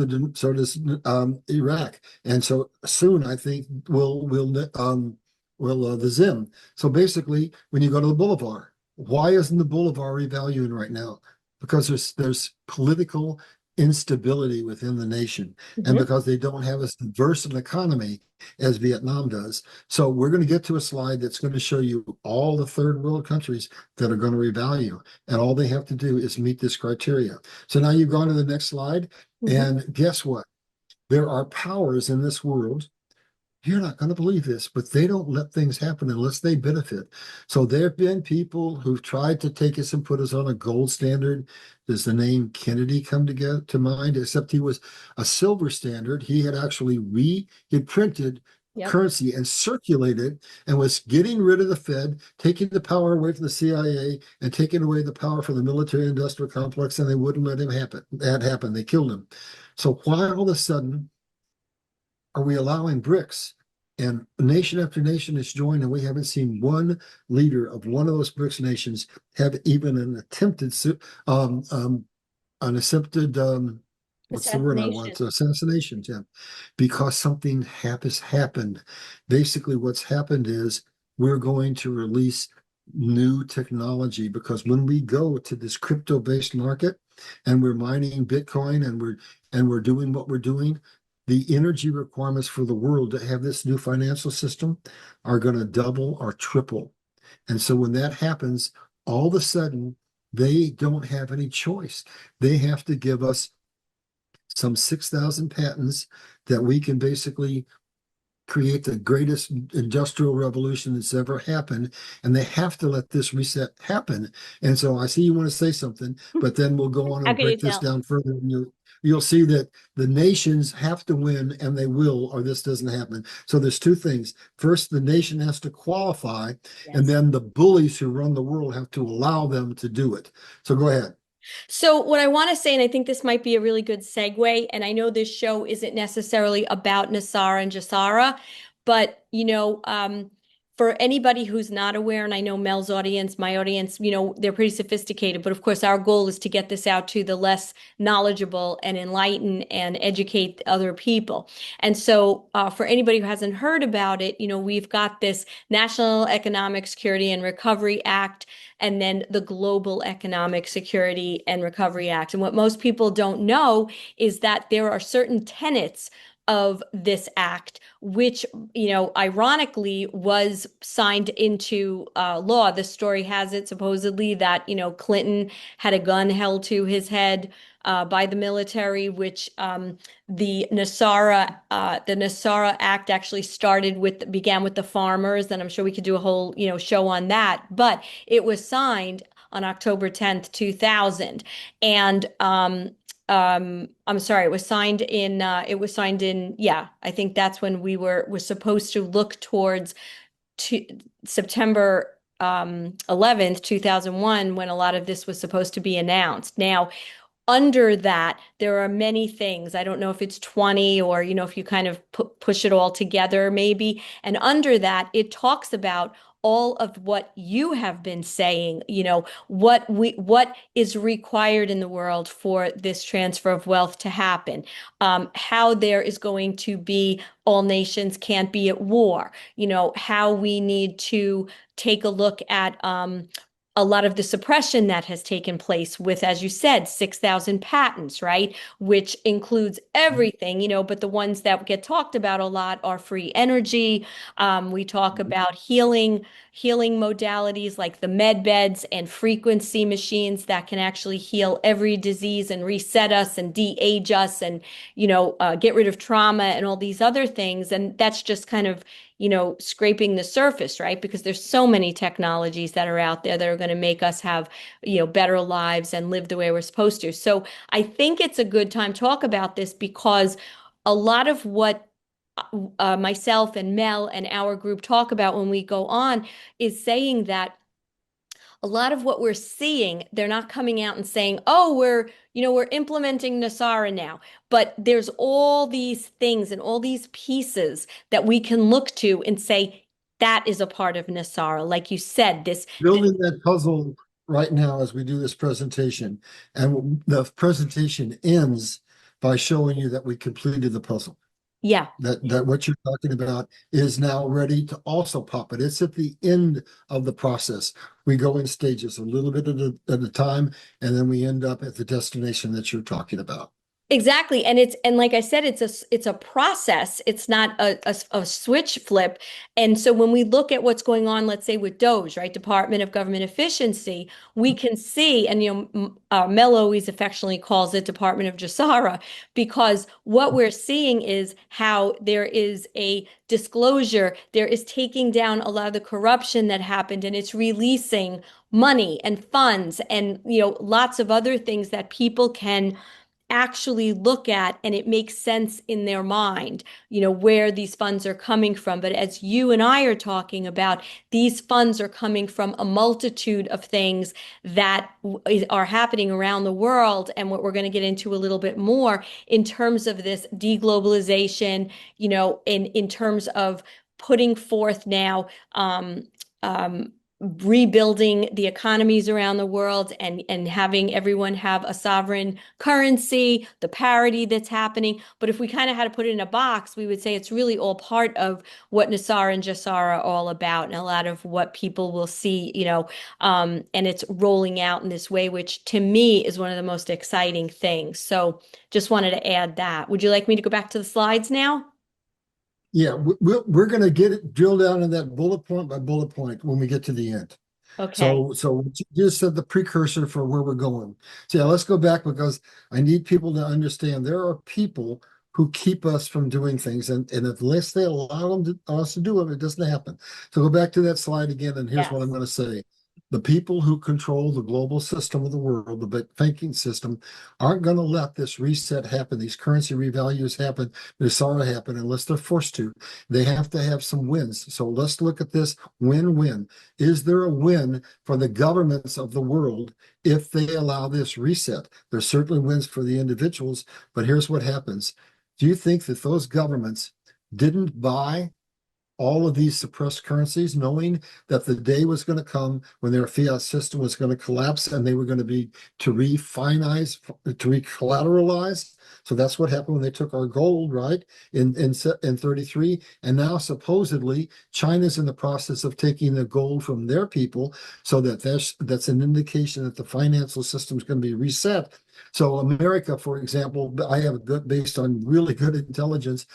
Iraq, and so soon I think will the Zim. So basically, when you go to the Bolivar, why isn't the Bolivar revaluing right now? Because there's political instability within the nation, and because they don't have as diverse an economy as Vietnam does. So we're going to get to a slide that's going to show you all the third world countries that are going to revalue, and all they have to do is meet this criteria. So now you've gone to the next slide, and guess what? There are powers in this world. You're not going to believe this, but they don't let things happen unless they benefit. So there have been people who've tried to take us and put us on a gold standard. Does the name Kennedy come to mind? Except he was a silver standard. He had actually printed currency and circulated and was getting rid of the Fed, taking the power away from the CIA and taking away the power from the military industrial complex, and they wouldn't let him happen. That happened. They killed him. So why all of a sudden are we allowing BRICS? And nation after nation has joined, and we haven't seen one leader of one of those BRICS nations have even an attempted what's the word I want? Assassination attempt, because something has happened. Basically, what's happened is we're going to release new technology, because when we go to this crypto-based market and we're mining Bitcoin and we're doing what we're doing, the energy requirements for the world to have this new financial system are going to double or triple. And so when that happens, all of a sudden, they don't have any choice. They have to give us some 6,000 patents that we can basically create the greatest industrial revolution that's ever happened, and they have to let this reset happen. And so I see you want to say something, but then we'll go on and break this down further, and you'll see that the nations have to win, and they will, or this doesn't happen. So there's two things. First, the nation has to qualify, and then the bullies who run the world have to allow them to do it. So go ahead. So what I want to say, and I think this might be a really good segue, and I know this show isn't necessarily about NESARA and JASARA, but for anybody who's not aware, and I know Mel's audience, my audience, they're pretty sophisticated, but of course our goal is to get this out to the less knowledgeable and enlighten and educate other people. And so for anybody who hasn't heard about it, we've got this National Economic Security and Recovery Act, and then the Global Economic Security and Recovery Act. And what most people don't know is that there are certain tenets of this act, which, ironically was signed into law. The story has it supposedly that, Clinton had a gun held to his head by the military, which the NESARA Act actually began with the farmers, and I'm sure we could do a whole, show on that. But it was signed on October 10th, 2000. And I'm sorry, it was signed in I think that's when we were supposed to look towards September 11th, 2001, when a lot of this was supposed to be announced. Now, under that, there are many things. I don't know if it's 20 or, if you kind of push it all together, maybe. And under that, it talks about all of what you have been saying, what is required in the world for this transfer of wealth to happen, how there is going to be all nations can't be at war, how we need to take a look at a lot of the suppression that has taken place with, as you said, 6,000 patents, right? Which includes everything, but the ones that get talked about a lot are free energy. We talk about healing modalities like the med beds and frequency machines that can actually heal every disease and reset us and de-age us and, get rid of trauma and all these other things. And that's just kind of, scraping the surface, right? Because there's so many technologies that are out there that are going to make us have, better lives and live the way we're supposed to. So I think it's a good time to talk about this because a lot of what myself and Mel and our group talk about when we go on is saying that a lot of what we're seeing, they're not coming out and saying, "Oh, we're implementing NESARA now." But there's all these things and all these pieces that we can look to and say, that is a part of NESARA. Like you said, Building that puzzle right now as we do this presentation, and the presentation ends by showing you that we completed the puzzle. yeah. That what you're talking about is now ready to also pop it. It's at the end of the process. We go in stages, a little bit at a time, and then we end up at the destination that you're talking about. Exactly. And like I said, it's a process. It's not a switch flip. And so when we look at what's going on, let's say with DOGE, right, Department of Government Efficiency, we can see, and Mel always affectionately calls it Department of Jasara, because what we're seeing is how there is a disclosure, there is taking down a lot of the corruption that happened, and it's releasing money and funds and lots of other things that people can actually look at, and it makes sense in their mind, where these funds are coming from. But as you and I are talking about, these funds are coming from a multitude of things that are happening around the world. And what we're going to get into a little bit more in terms of this deglobalization, in terms of putting forth now, rebuilding the economies around the world and having everyone have a sovereign currency, the parity that's happening. But if we kind of had to put it in a box, we would say it's really all part of what NESARA and JASARA are all about, and a lot of what people will see, and it's rolling out in this way, which to me is one of the most exciting things. So just wanted to add that. Would you like me to go back to the slides now? Yeah, we're going to get it drill down in that bullet point by bullet point when we get to the end. Okay. So what you just said the precursor for where we're going. So yeah, let's go back because I need people to understand there are people who keep us from doing things, and unless they allow us to do them, it doesn't happen. So go back to that slide again, and here's what I'm Yes. going to say. The people who control the global system of the world, the banking system, aren't going to let this reset happen, these currency revalues happen, NESARA happen, unless they're forced to. They have to have some wins. So let's look at this win-win. Is there a win for the governments of the world if they allow this reset? There's certainly wins for the individuals, but here's what happens. Do you think that those governments didn't buy all of these suppressed currencies, knowing that the day was going to come when their fiat system was going to collapse and they were going to be to refinize, to recollateralize? So that's what happened when they took our gold, right, in 33. And now supposedly China's in the process of taking the gold from their people, so that's an indication that the financial system is going to be reset. So America, for example, I have based on really good intelligence,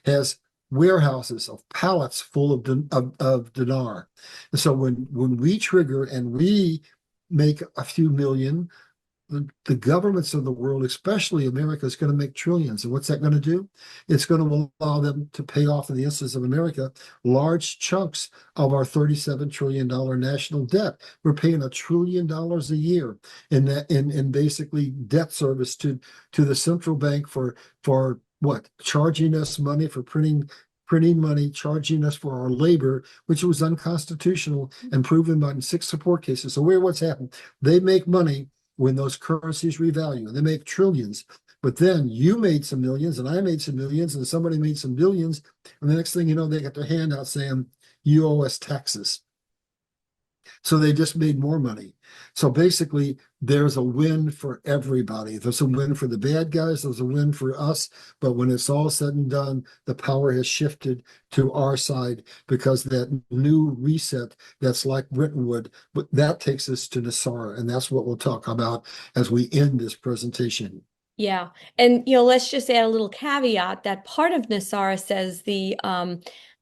has warehouses of pallets full of dinar. And so when we trigger and we make a few million, the governments of the world, especially America, is going to make trillions. And what's that going to do? It's going to allow them to pay off, in the instance of America, large chunks of our $37 trillion national debt. We're paying $1 trillion a year in basically debt service to the central bank for what? Charging us money for printing money, charging us for our labor, which was unconstitutional and proven by 6 support cases. So what's happened? They make money when those currencies revalue. They make trillions. But then you made some millions and I made some millions and somebody made some billions. And the next thing you know, they got their hand out saying, you owe us taxes. So they just made more money. So basically, there's a win for everybody. There's a win for the bad guys. There's a win for us. But when it's all said and done, the power has shifted to our side because that new reset that's like Bretton but that takes us to NESARA. And that's what we'll talk about as we end this presentation. Yeah. And let's just add a little caveat that part of NESARA says the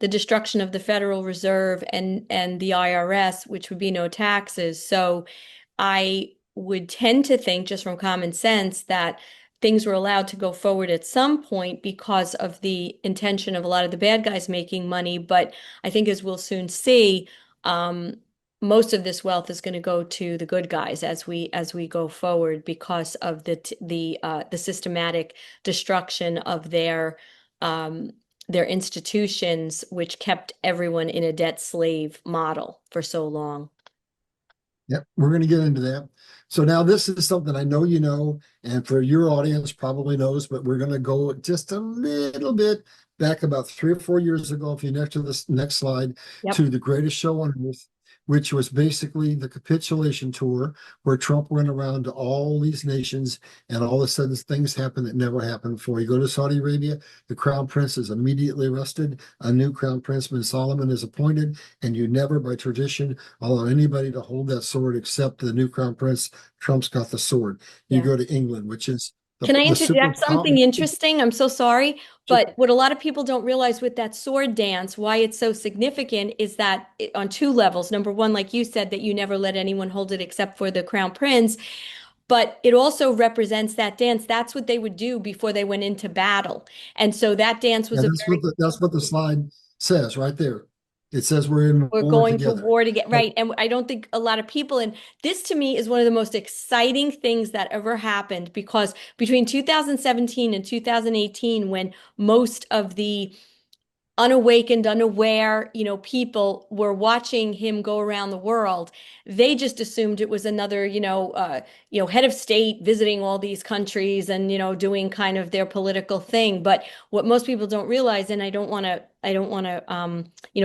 destruction of the Federal Reserve and the IRS, which would be no taxes. So I would tend to think, just from common sense, that things were allowed to go forward at some point because of the intention of a lot of the bad guys making money. But I think, as we'll soon see, most of this wealth is going to go to the good guys as we go forward because of the systematic destruction of their institutions, which kept everyone in a debt slave model for so long. Yep, we're going to get into that. So now this is something I know you know, and for your audience probably knows, but we're going to go just a little bit back about 3 or 4 years ago, if you next to this next slide, Yep. to the greatest show on earth, which was basically the capitulation tour, where Trump went around to all these nations, and all of a sudden things happen that never happened before. You go to Saudi Arabia, the crown prince is immediately arrested, a new crown prince, bin Solomon, is appointed, and you never, by tradition, allow anybody to hold that sword except the new crown prince. Trump's got the sword. You Yeah. go to England, which is Can I the super interject something interesting? I'm so sorry, but what a lot of people don't realize with that sword dance, why it's so significant, is that on two levels. Number one, like you said, that you never let anyone hold it except for the crown prince, but it also represents that dance. That's what they would do before they went into battle. And so that dance was Yeah, a very that's what the slide says right there. It says we're in we're war going to together. war to get right. And I don't think a lot of people, and this to me is one of the most exciting things that ever happened, because between 2017 and 2018, when most of the unawakened, unaware, people were watching him go around the world, they just assumed it was another, head of state visiting all these countries and, doing kind of their political thing. But what most people don't realize, and I don't want to,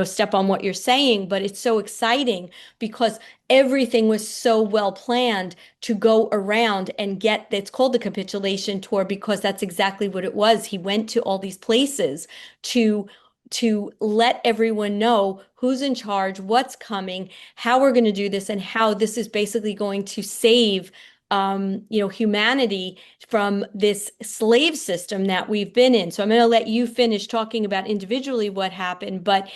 step on what you're saying, but it's so exciting because everything was so well planned to go around and get, it's called the capitulation tour because that's exactly what it was. He went to all these places to let everyone know who's in charge, what's coming, how we're going to do this, and how this is basically going to save humanity from this slave system that we've been in. So I'm going to let you finish talking about individually what happened, but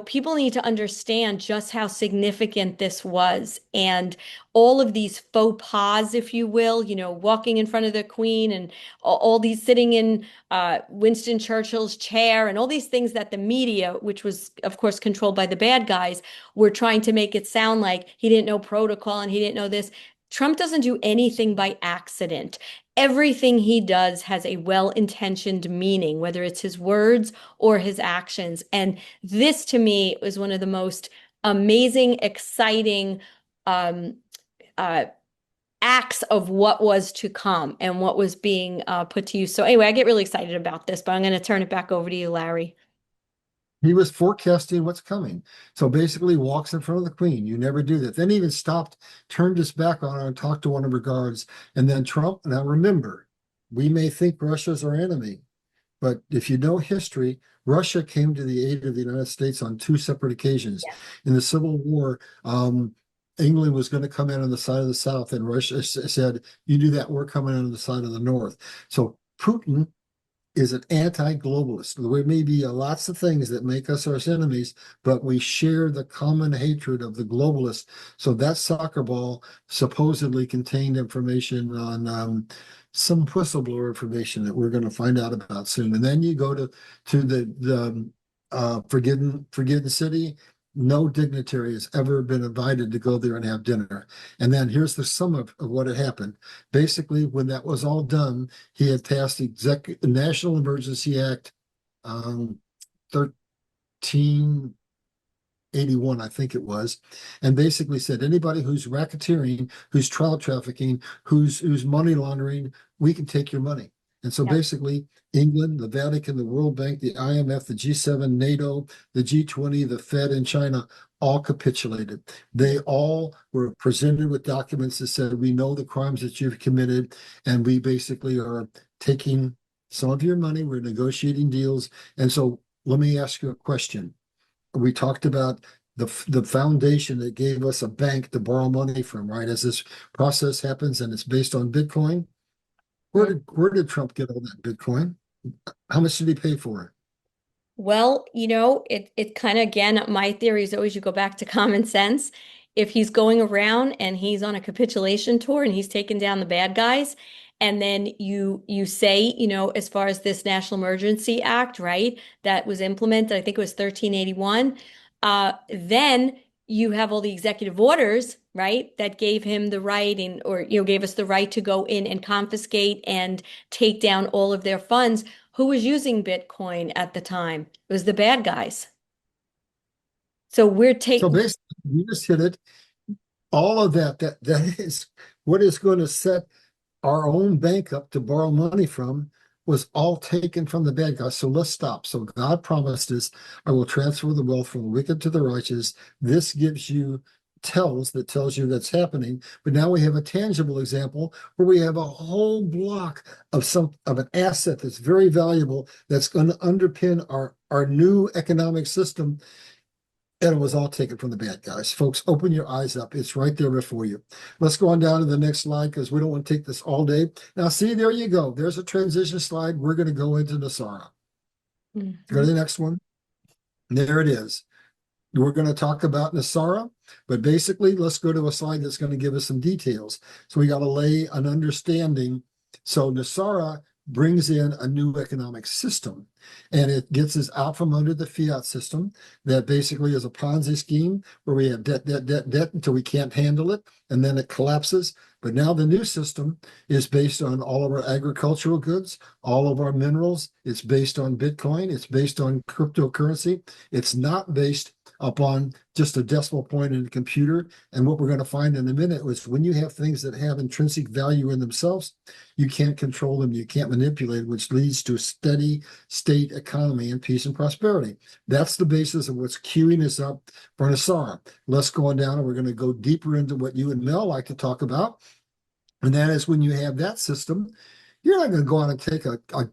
people need to understand just how significant this was, and all of these faux pas, if you will, walking in front of the Queen, and all these sitting in Winston Churchill's chair, and all these things that the media, which was of course controlled by the bad guys, were trying to make it sound like he didn't know protocol and he didn't know this. Trump doesn't do anything by accident. Everything he does has a well-intentioned meaning, whether it's his words or his actions. And this to me was one of the most amazing, exciting um, uh, acts of what was to come and what was being put to use. So anyway, I get really excited about this, but I'm going to turn it back over to you, Larry. He was forecasting what's coming. So basically walks in front of the Queen. You never do that. Then he even stopped, turned his back on her and talked to one of her guards. And then Trump, now remember, we may think Russia's our enemy, but if you know history, Russia came to the aid of the United States on two separate occasions. Yeah. In the Civil War, England was going to come in on the side of the South, and Russia said, you do that, we're coming in on the side of the North. So Putin is an anti-globalist. There may be lots of things that make us our enemies, but we share the common hatred of the globalists. So that soccer ball supposedly contained information on some whistleblower information that we're going to find out about soon. And then you go to the Forgotten City. No dignitary has ever been invited to go there and have dinner. And then here's the sum of what had happened. Basically, when that was all done, he had passed the National Emergency Act 1381, I think it was, and basically said anybody who's racketeering, who's child trafficking, who's money laundering, we can take your money. And so basically, England, the Vatican, the World Bank, the IMF, the G7, NATO, the G20, the Fed, and China all capitulated. They all were presented with documents that said, we know the crimes that you've committed, and we basically are taking some of your money. We're negotiating deals. And so let me ask you a question. We talked about the foundation that gave us a bank to borrow money from, right? As this process happens and it's based on Bitcoin. Where did Trump get all that Bitcoin? How much did he pay for it? Well, it kind of, again, my theory is always you go back to common sense. If he's going around and he's on a capitulation tour and he's taking down the bad guys, And then you say, as far as this National Emergency Act, right, that was implemented, I think it was 1381. Then you have all the executive orders, right, that gave him the right or gave us the right to go in and confiscate and take down all of their funds. Who was using Bitcoin at the time? It was the bad guys. So we're So taking. basically, you just hit it. All of that is what is going to set our own bank up to borrow money from was all taken from the bad guys. So let's stop. So God promised us, I will transfer the wealth from the wicked to the righteous. This gives you tells you that's happening. But now we have a tangible example where we have a whole block of an asset that's very valuable that's going to underpin our new economic system. And it was all taken from the bad guys. Folks, open your eyes up. It's right there before you. Let's go on down to the next slide because we don't want to take this all day. Now, see, there you go. There's a transition slide. We're going to go into NESARA. Go to the next one. There it is. We're going to talk about NESARA, but basically, let's go to a slide that's going to give us some details. So we got to lay an understanding. So NESARA brings in a new economic system, and it gets us out from under the fiat system that basically is a Ponzi scheme where we have debt until we can't handle it, and then it collapses. But now the new system is based on all of our agricultural goods, all of our minerals. It's based on Bitcoin. It's based on cryptocurrency. It's not based upon just a decimal point in a computer. And what we're going to find in a minute is when you have things that have intrinsic value in themselves, you can't control them, you can't manipulate it, which leads to a steady state economy and peace and prosperity. That's the basis of what's queuing us up for NESARA. Let's go on down and we're going to go deeper into what you and Mel like to talk about. And that is when you have that system, you're not going to go out and take a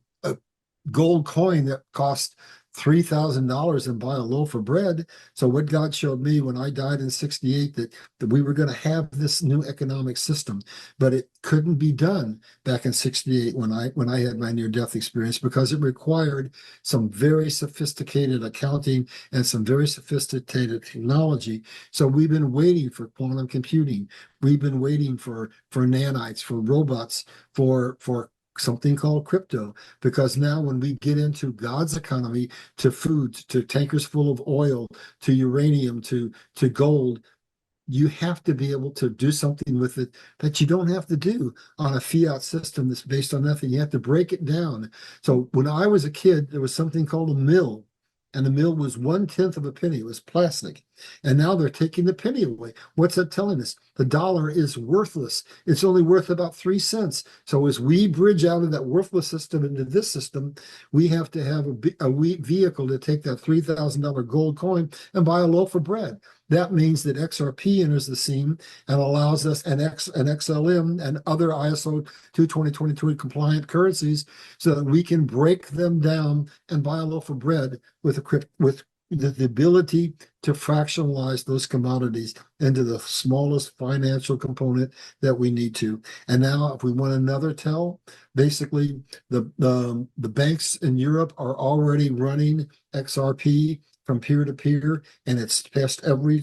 gold coin that costs $3,000 and buy a loaf of bread. So what God showed me when I died in 68, that we were going to have this new economic system, but it couldn't be done back in 68 when I had my near-death experience, because it required some very sophisticated accounting and some very sophisticated technology. So we've been waiting for quantum computing. We've been waiting for nanites, for robots, for something called crypto, because now when we get into God's economy, to food, to tankers full of oil, to uranium, to gold, you have to be able to do something with it that you don't have to do on a fiat system that's based on nothing. You have to break it down. So when I was a kid, there was something called a mill. And the mill was 1/10 of a penny. It was plastic. And now they're taking the penny away. What's that telling us? The dollar is worthless. It's only worth about 3 cents. So as we bridge out of that worthless system into this system, we have to have a vehicle to take that $3,000 gold coin and buy a loaf of bread. That means that XRP enters the scene and allows us an XLM and other ISO 22022 compliant currencies so that we can break them down and buy a loaf of bread with the ability to fractionalize those commodities into the smallest financial component that we need to. And now, if we want another tell, basically the banks in Europe are already running XRP from peer to peer, and it's passed every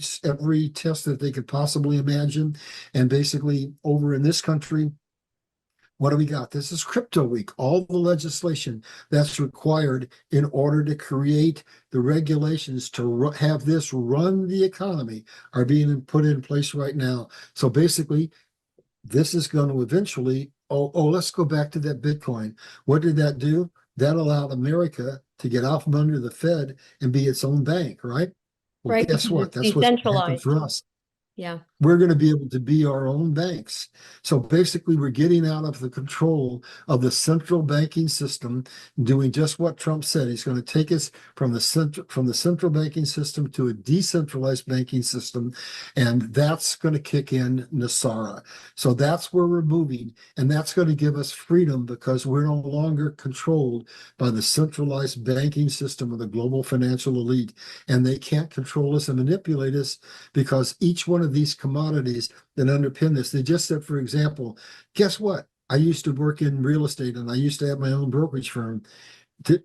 test that they could possibly imagine. And basically, over in this country, what do we got? This is Crypto Week. All the legislation that's required in order to create the regulations to have this run the economy are being put in place right now. So basically, this is going to eventually, let's go back to that Bitcoin. What did that do? That allowed America to get out from under the Fed and be its own bank, right? Well, Right. guess what? That's what's happened for us. Yeah. We're going to be able to be our own banks. So basically, we're getting out of the control of the central banking system, doing just what Trump said. He's going to take us from the central banking system to a decentralized banking system, and that's going to kick in NESARA. So that's where we're moving, and that's going to give us freedom because we're no longer controlled by the centralized banking system of the global financial elite, and they can't control us and manipulate us because each one of these commodities that underpin this. They just said, for example, guess what? I used to work in real estate and I used to have my own brokerage firm.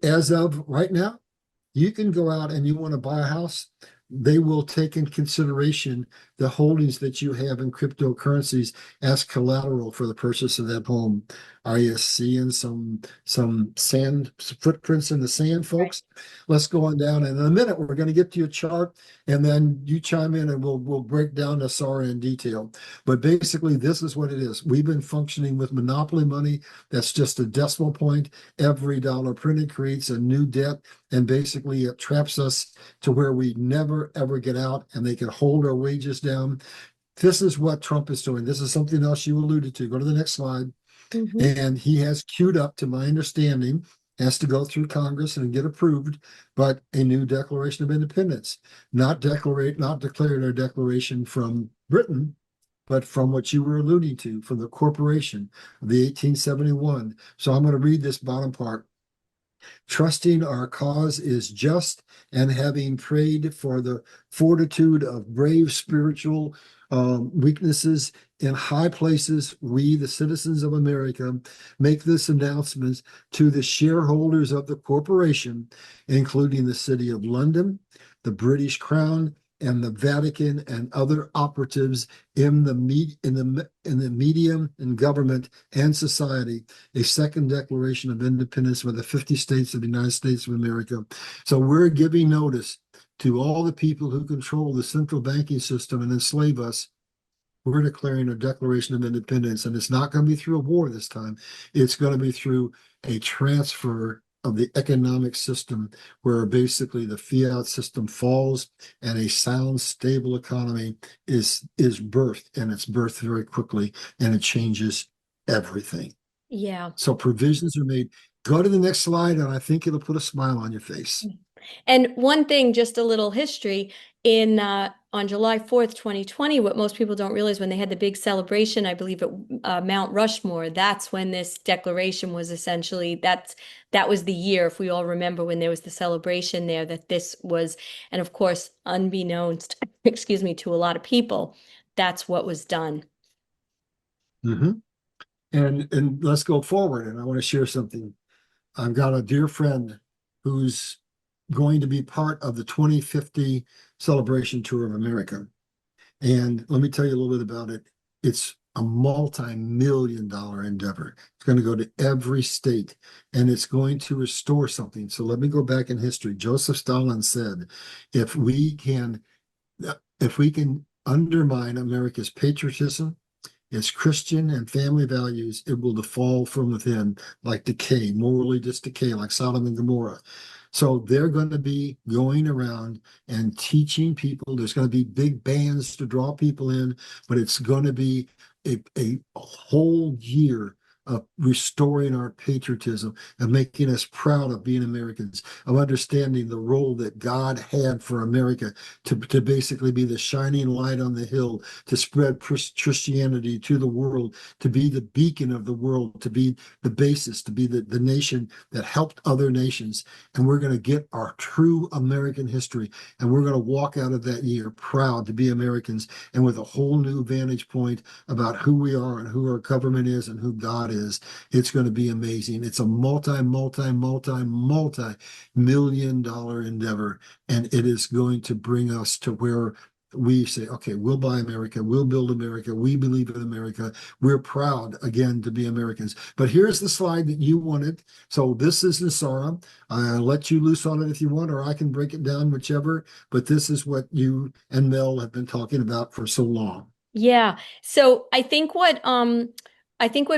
As of right now, you can go out and you want to buy a house. They will take in consideration the holdings that you have in cryptocurrencies as collateral for the purchase of that home. Are you seeing some sand footprints in the sand, Right. folks? Let's go on down. And in a minute, we're going to get to your chart, and then you chime in, and we'll break down NESARA in detail. But basically, this is what it is. We've been functioning with monopoly money. That's just a decimal point. Every dollar printed creates a new debt, and basically it traps us to where we never ever get out, and they can hold our wages down. This is what Trump is doing. This is something else you alluded to. Go to the next slide. Hmm. And he has queued up, to my understanding, has to go through Congress and get approved, but a new Declaration of Independence, not declared our declaration from Britain, but from what you were alluding to, from the corporation of the 1871. So I'm going to read this bottom part. Trusting our cause is just, and having prayed for the fortitude of brave spiritual weaknesses in high places, we, the citizens of America, make this announcement to the shareholders of the corporation, including the City of London, the British Crown, and the Vatican, and other operatives in the medium and government and society, a second Declaration of Independence for the 50 states of the United States of America. So we're giving notice to all the people who control the central banking system and enslave us. We're declaring a Declaration of Independence, and it's not going to be through a war this time. It's going to be through a transfer of the economic system, where basically the fiat system falls and a sound, stable economy is birthed, and it's birthed very quickly, and it changes everything. Yeah. So provisions are made. Go to the next slide, and I think it'll put a smile on your face. And one thing, just a little history, in on July 4th, 2020, what most people don't realize, when they had the big celebration, I believe at Mount Rushmore, that's when this declaration was essentially, that was the year, if we all remember, when there was the celebration there, that this was, and of course, unbeknownst, excuse me, to a lot of people, that's what was done. Mhm. And let's go forward. And I want to share something. I've got a dear friend who's going to be part of the 2050 celebration tour of America. And let me tell you a little bit about it. It's a multi-million-dollar endeavor. It's going to go to every state, and it's going to restore something. So let me go back in history. Joseph Stalin said, if we can, if we can undermine America's patriotism, its Christian and family values, it will fall from within, like decay, morally just decay, like Sodom and Gomorrah. So they're going to be going around and teaching people. There's going to be big bands to draw people in, but it's going to be a whole year of restoring our patriotism and making us proud of being Americans, of understanding the role that God had for America to basically be the shining light on the hill, to spread Christianity to the world, to be the beacon of the world, to be the basis, to be the nation that helped other nations. And we're going to get our true American history, and we're going to walk out of that year proud to be Americans, and with a whole new vantage point about who we are and who our government is and who God is. It's going to be amazing. It's a multi-million-dollar endeavor, and it is going to bring us to where we say, okay, we'll buy America, we'll build America, we believe in America, we're proud again to be Americans. But here's the slide that you wanted. So this is NESARA. I'll let you loose on it if you want, or I can break it down, whichever. But this is what you and Mel have been talking about for so long. Yeah. So I think what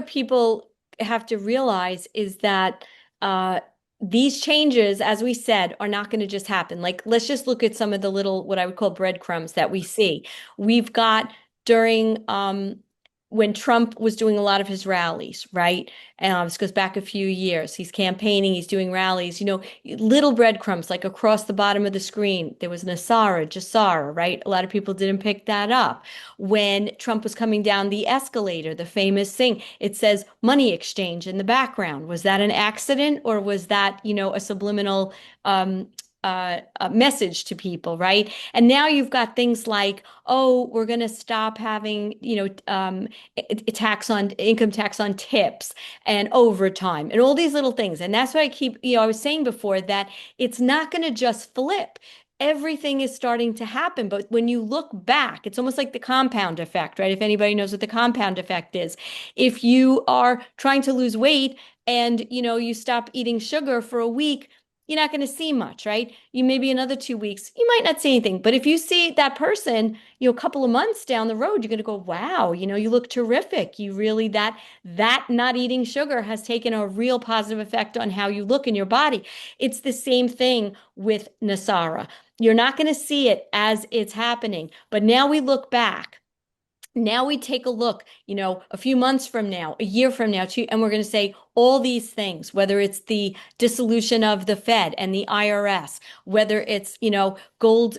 people have to realize is that uh these changes, as we said, are not going to just happen. Like, let's just look at some of the little, what I would call breadcrumbs that we see. We've got during when Trump was doing a lot of his rallies, right? This goes back a few years. He's campaigning, he's doing rallies, little breadcrumbs like across the bottom of the screen. There was NESARA, JASARA, right? A lot of people didn't pick that up. When Trump was coming down the escalator, the famous thing, it says money exchange in the background. Was that an accident, or was that, a subliminal a message to people, right? And now you've got things like, oh, we're going to stop having, tax on income tax on tips and overtime and all these little things. And that's why I keep, I was saying before that it's not going to just flip. everything is starting to happen. But when you look back, it's almost like the compound effect, right? If anybody knows what the compound effect is, if you are trying to lose weight and you stop eating sugar for a week, you're not going to see much, right? You maybe another 2 weeks, you might not see anything. But if you see that person, a couple of months down the road, you're going to go, wow, you look terrific. You really that not eating sugar has taken a real positive effect on how you look in your body. It's the same thing with NESARA. You're not going to see it as it's happening. But now we look back. Now we take a look, a few months from now, a year from now, and we're going to say all these things, whether it's the dissolution of the Fed and the IRS, whether it's, gold,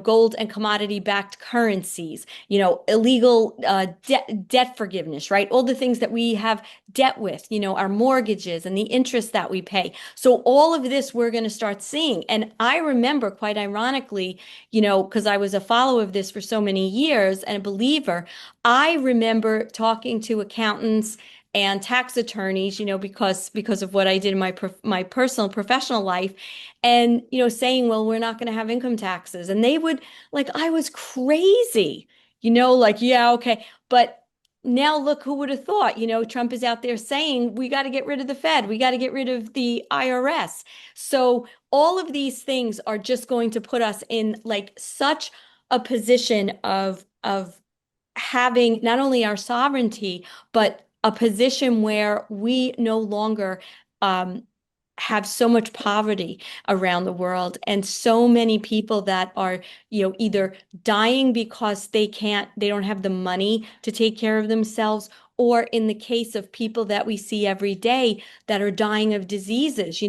gold and commodity-backed currencies, illegal debt forgiveness, right? All the things that we have debt with, our mortgages and the interest that we pay. So all of this we're going to start seeing. And I remember, quite ironically, because I was a follower of this for so many years and a believer, I remember talking to accountants and tax attorneys, because of what I did in my personal professional life, and saying, well, we're not going to have income taxes, and they would I was crazy, yeah, okay, but now look, who would have thought? Trump is out there saying we got to get rid of the Fed, we got to get rid of the IRS. So all of these things are just going to put us in such a position of having not only our sovereignty, but a position where we no longer have so much poverty around the world, and so many people that are, either dying because they don't have the money to take care of themselves, or in the case of people that we see every day that are dying of diseases.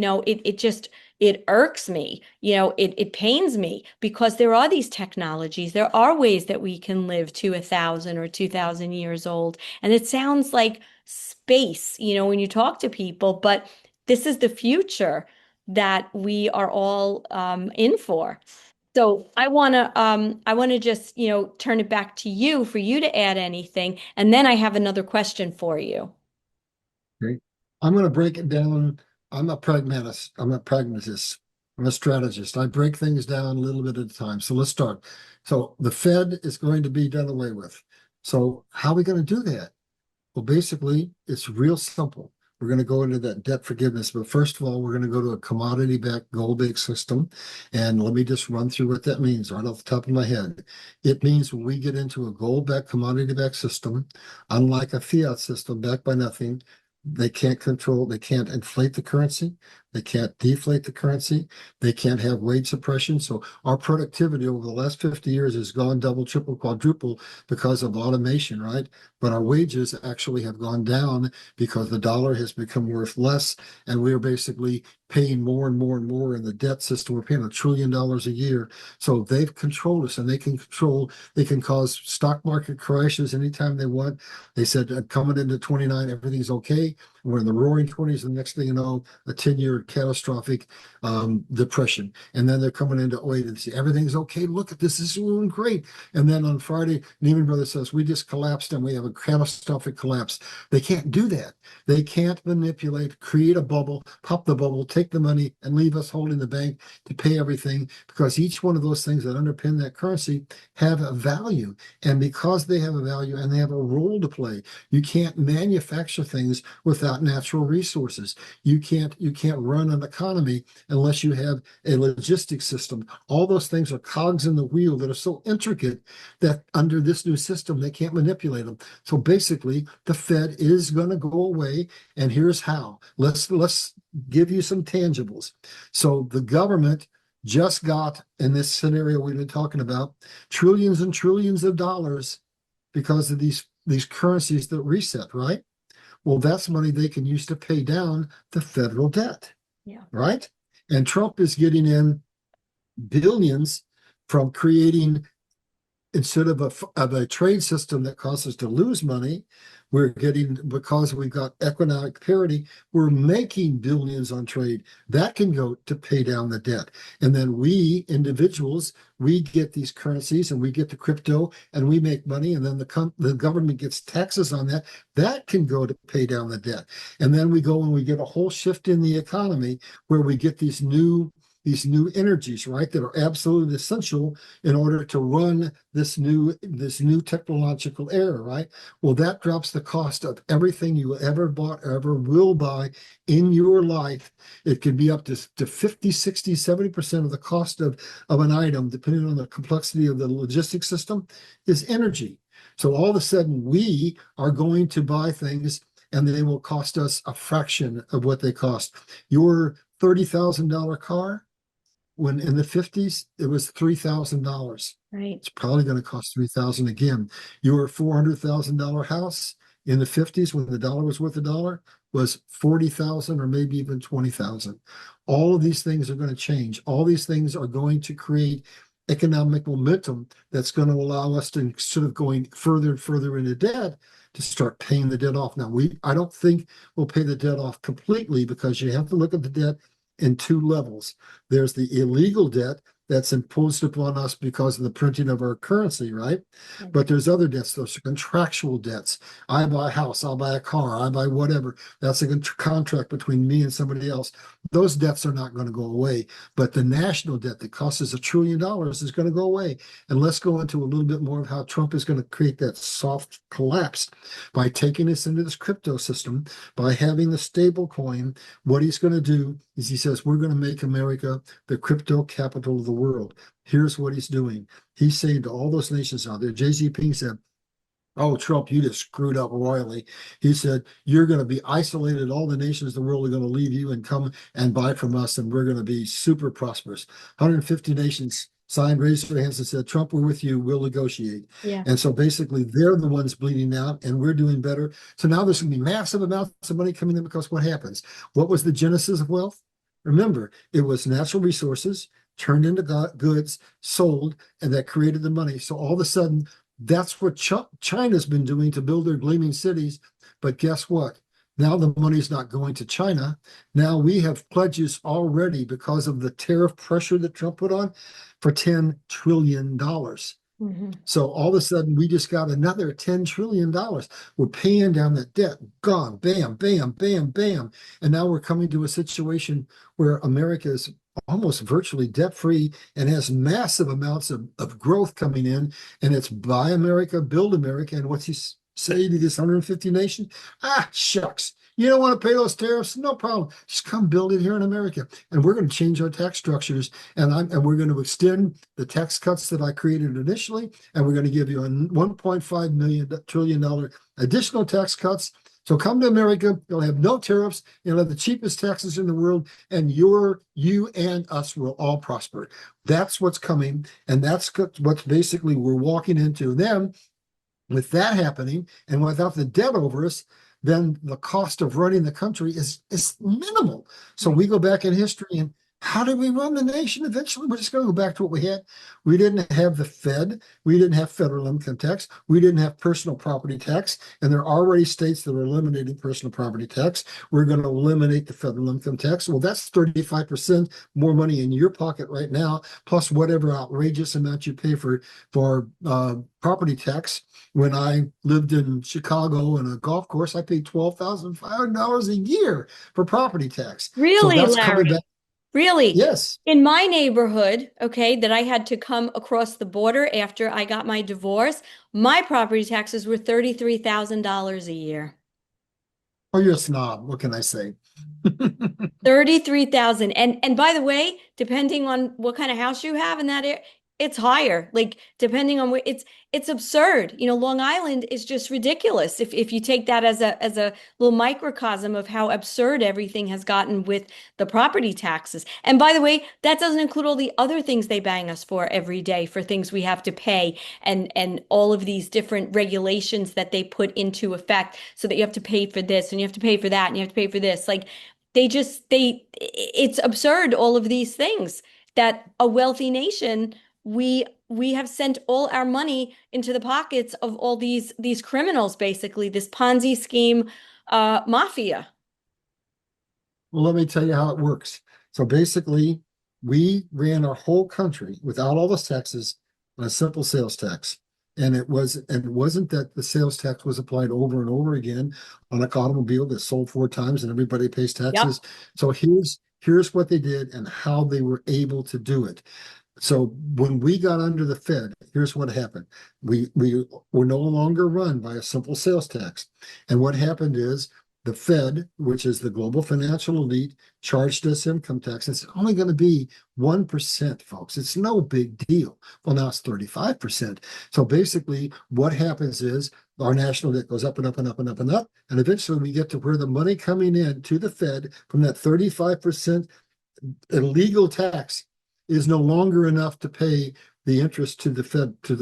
It irks me, it pains me, because there are these technologies, there are ways that we can live to 1,000 or 2,000 years old. And it sounds like space, when you talk to people, but this is the future that we are all in for. So I want to just, turn it back to you for you to add anything. And then I have another question for you. Okay. I'm going to break it down. I'm a pragmatist. I'm a pragmatist. I'm a strategist. I break things down a little bit at a time. So let's start. So the Fed is going to be done away with. So how are we going to do that? Well, basically, it's real simple. We're going to go into that debt forgiveness. But first of all, we're going to go to a commodity-backed gold-based system. And let me just run through what that means right off the top of my head. It means when we get into a gold-backed commodity-backed system, unlike a fiat system backed by nothing, they can't inflate the currency. They can't deflate the currency. They can't have wage suppression. So our productivity over the last 50 years has gone double, triple, quadruple because of automation, right? But our wages actually have gone down because the dollar has become worth less, and we're basically paying more and more and more in the debt system. We're paying $1 trillion a year. So they've controlled us, and they can cause stock market crashes anytime they want. They said coming into 29, everything's okay. We're in the roaring 20s, and the next thing you know, a 10-year catastrophic depression. And then they're coming into 08 and say, everything's okay. Look at this. This is doing great. And then on Friday, Lehman Brothers says, we just collapsed and we have a catastrophic collapse. They can't do that. They can't manipulate, create a bubble, pop the bubble, take the money, and leave us holding the bank to pay everything, because each one of those things that underpin that currency have a value. And because they have a value and they have a role to play, you can't manufacture things without natural resources. You can't run an economy unless you have a logistics system. All those things are cogs in the wheel that are so intricate that under this new system, they can't manipulate them. So basically, the Fed is going to go away, and here's how. Let's give you some tangibles. So the government just got, in this scenario we've been talking about, trillions and trillions of dollars because of these currencies that reset, right? Well, that's money they can use to pay down the federal debt. Yeah. Right? And Trump is getting in billions from creating, instead of a trade system that causes us to lose money, we're getting, because we've got economic parity, we're making billions on trade. That can go to pay down the debt. And then we, individuals, we get these currencies and we get the crypto and we make money. And then the government gets taxes on that. That can go to pay down the debt. And then we go and we get a whole shift in the economy where we get these new these new energies, right, that are absolutely essential in order to run this new technological era, right? Well, that drops the cost of everything you ever bought, ever will buy in your life. It can be up to 50, 60, 70% of the cost of an item, depending on the complexity of the logistics system, is energy. So all of a sudden, we are going to buy things and they will cost us a fraction of what they cost. Your $30,000 car, when in the 50s, it was $3,000. Right. It's probably going to cost $3,000 again. Your $400,000 house in the 50s, when the dollar was worth a dollar, was 40,000 or maybe even 20,000. All of these things are going to change. All these things are going to create economic momentum that's going to allow us to, instead of going further and further into debt, to start paying the debt off. Now, I don't think we'll pay the debt off completely, because you have to look at the debt in two levels. There's the illegal debt that's imposed upon us because of the printing of our currency, right? But there's other debts, those are contractual debts. I buy a house, I'll buy a car, I buy whatever. That's a contract between me and somebody else. Those debts are not going to go away. But the national debt that costs us $1 trillion is going to go away. And let's go into a little bit more of how Trump is going to create that soft collapse by taking us into this crypto system, by having the stable coin. What he's going to do is he says, we're going to make America the crypto capital of the world. Here's what he's doing. He's saying to all those nations out there, Xi Jinping said, oh, Trump, you just screwed up royally. He said, you're going to be isolated. All the nations of the world are going to leave you and come and buy from us, and we're going to be super prosperous. 150 nations signed, raised their hands and said, Trump, we're with you. We'll negotiate. Yeah. And so basically they're the ones bleeding out and we're doing better. So now there's going to be massive amounts of money coming in, because what happens? What was the genesis of wealth? Remember, it was natural resources turned into goods, sold, and that created the money. So all of a sudden, that's what China's been doing to build their gleaming cities. But guess what? Now the money's not going to China. Now we have pledges already, because of the tariff pressure that Trump put on, for $10 trillion. So all of a sudden, we just got another $10 trillion. We're paying down that debt. Gone. Bam, bam, bam, bam. And now we're coming to a situation where America is almost virtually debt-free and has massive amounts of growth coming in. And it's buy America, build America. And what's he say to this 150 nations? Ah, shucks. You don't want to pay those tariffs? No problem. Just come build it here in America. And we're going to change our tax structures. And we're going to extend the tax cuts that I created initially. And we're going to give you a $1.5 trillion additional tax cuts. So come to America. You'll have no tariffs. You'll have the cheapest taxes in the world. And you and us will all prosper. That's what's coming. And that's what's basically we're walking into. Then with that happening, and without the debt over us, then the cost of running the country is minimal. So we go back in history, and how did we run the nation eventually? We're just going to go back to what we had. We didn't have the Fed. We didn't have federal income tax. We didn't have personal property tax. And there are already states that are eliminating personal property tax. We're going to eliminate the federal income tax. Well, that's 35% more money in your pocket right now, plus whatever outrageous amount you pay for property tax. When I lived in Chicago in a golf course, I paid $12,500 a year for property tax. Really, so that's Larry? coming back. Really? Yes. In my neighborhood, okay, that I had to come across the border after I got my divorce, my property taxes were $33,000 a year. Oh, you're a snob. What can I say? 33,000. And by the way, depending on what kind of house you have in that area, it's higher. Like depending on where it's absurd. You know, Long Island is just ridiculous. If you take that as a little microcosm of how absurd everything has gotten with the property taxes. And by the way, that doesn't include all the other things they bang us for every day for things we have to pay and all of these different regulations that they put into effect so that you have to pay for this and you have to pay for that and you have to pay for this. Like it's absurd, all of these things that a wealthy nation we have sent all our money into the pockets of all these criminals, basically this Ponzi scheme mafia. Well, let me tell you how it works. So basically, we ran our whole country without all the taxes on a simple sales tax. And it wasn't that the sales tax was applied over and over again on an automobile that's sold 4 times and everybody pays taxes. Yep. So Here's what they did and how they were able to do it. So when we got under the Fed, here's what happened. We were no longer run by a simple sales tax. And what happened is the Fed, which is the global financial elite, charged us income tax. It's only going to be 1%, folks. It's no big deal. Well, now it's 35%. So basically, what happens is our national debt goes up and up and up and up and up. And eventually we get to where the money coming in to the Fed from that 35% illegal tax is no longer enough to pay the interest to the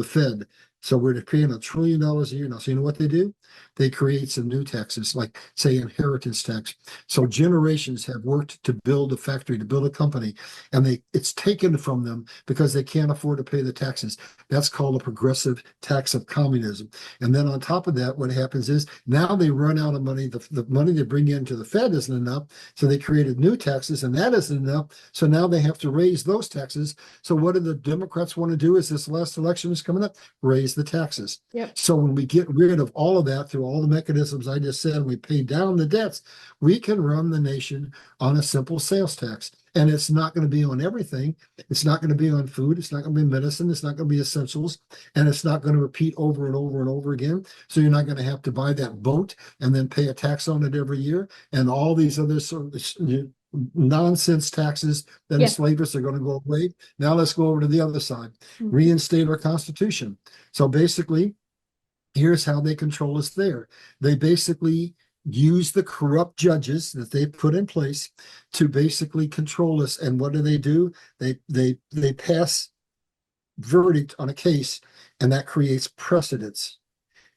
Fed. So we're paying $1 trillion a year now. So you know what they do? They create some new taxes, like say inheritance tax. So generations have worked to build a factory, to build a company, and it's taken from them because they can't afford to pay the taxes. That's called a progressive tax of communism. And then on top of that, what happens is now they run out of money. The money they bring into the Fed isn't enough. So they created new taxes, and that isn't enough. So now they have to raise those taxes. So what do the Democrats want to do as this last election is coming up? Raise the taxes. Yep. So when we get rid of all of that through all the mechanisms I just said, we pay down the debts, we can run the nation on a simple sales tax. And it's not going to be on everything. It's not going to be on food. It's not going to be medicine. It's not going to be essentials. And it's not going to repeat over and over and over again. So you're not going to have to buy that boat and then pay a tax on it every year. And all these other sort of nonsense taxes that enslave us are going to go away. Now let's go over to the other side. Reinstate our Constitution. So basically, here's how they control us there. They basically use the corrupt judges that they put in place to basically control us. And what do? They pass verdict on a case, and that creates precedents.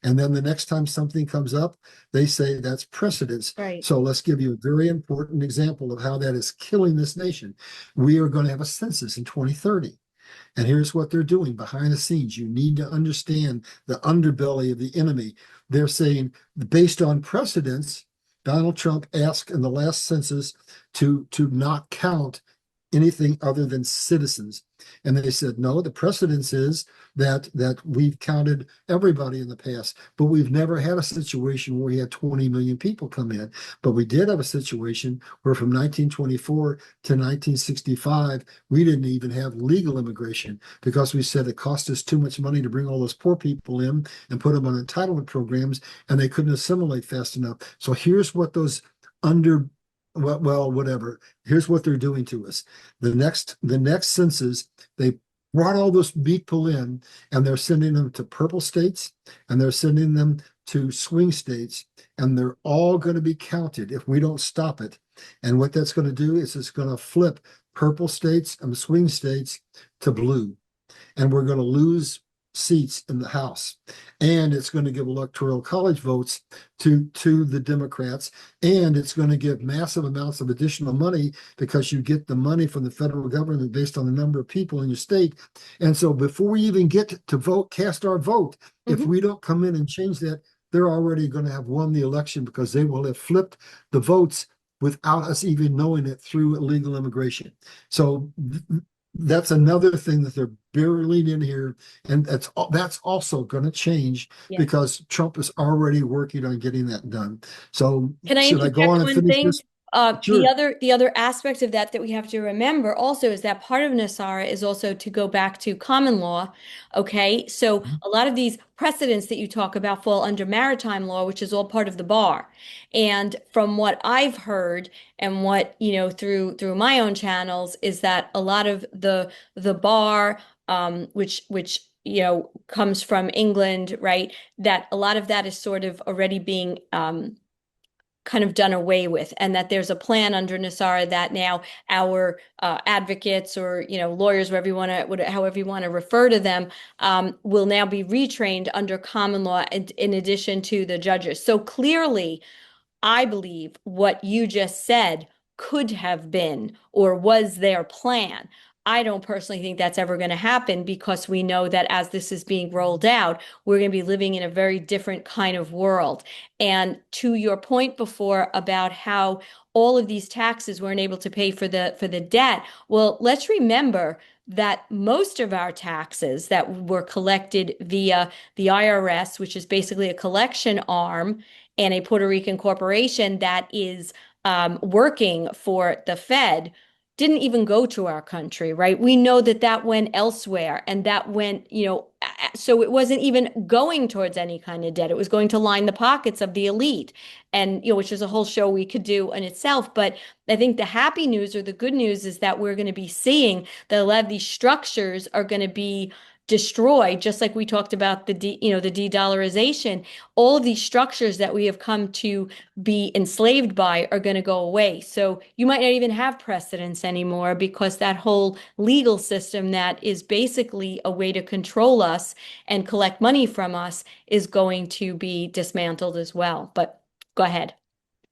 And then the next time something comes up, they say that's precedence. Right. So let's give you a very important example of how that is killing this nation. We are going to have a census in 2030. And here's what they're doing behind the scenes. You need to understand the underbelly of the enemy. They're saying, based on precedents, Donald Trump asked in the last census to not count anything other than citizens. And they said, no, the precedence is that we've counted everybody in the past, but we've never had a situation where we had 20 million people come in. But we did have a situation where from 1924 to 1965, we didn't even have legal immigration because we said it cost us too much money to bring all those poor people in and put them on entitlement programs, and they couldn't assimilate fast enough. So here's what those whatever. Here's what they're doing to us. The next census, they brought all those people in, and they're sending them to purple states, and they're sending them to swing states, and they're all going to be counted if we don't stop it. And what that's going to do is it's going to flip purple states and swing states to blue, and we're going to lose seats in the House, and it's going to give electoral college votes to the Democrats, and it's going to give massive amounts of additional money because you get the money from the federal government based on the number of people in your state. And so before we even get to vote, cast our vote, if we don't come in and change that, they're already going to have won the election because they will have flipped the votes without us even knowing it through illegal immigration. So that's another thing that they're barreling in here, and that's also going to change because Trump is already working on getting that done. So can I should I go on and finish this? Sure. The other aspect of that we have to remember also is that part of NESARA is also to go back to common law. Okay, so a lot of these precedents that you talk about fall under maritime law, which is all part of the bar. And from what I've heard and what through my own channels is that a lot of the bar, which comes from England, right? That a lot of that is sort of already being kind of done away with, and that there's a plan under NESARA that now our advocates or lawyers, however you want to refer to them, will now be retrained under common law in addition to the judges. So clearly, I believe what you just said could have been or was their plan. I don't personally think that's ever going to happen because we know that as this is being rolled out, we're going to be living in a very different kind of world. And to your point before about how all of these taxes weren't able to pay for the debt, well, let's remember that most of our taxes that were collected via the IRS, which is basically a collection arm, and a Puerto Rican corporation that is working for the Fed didn't even go to our country, right? We know that that went elsewhere and that went, so it wasn't even going towards any kind of debt. It was going to line the pockets of the elite and, which is a whole show we could do in itself. But I think the happy news or the good news is that we're going to be seeing that a lot of these structures are going to be destroyed, just like we talked about the de-dollarization. All of these structures that we have come to be enslaved by are going to go away. So you might not even have precedents anymore because that whole legal system that is basically a way to control us and collect money from us is going to be dismantled as well. But go ahead.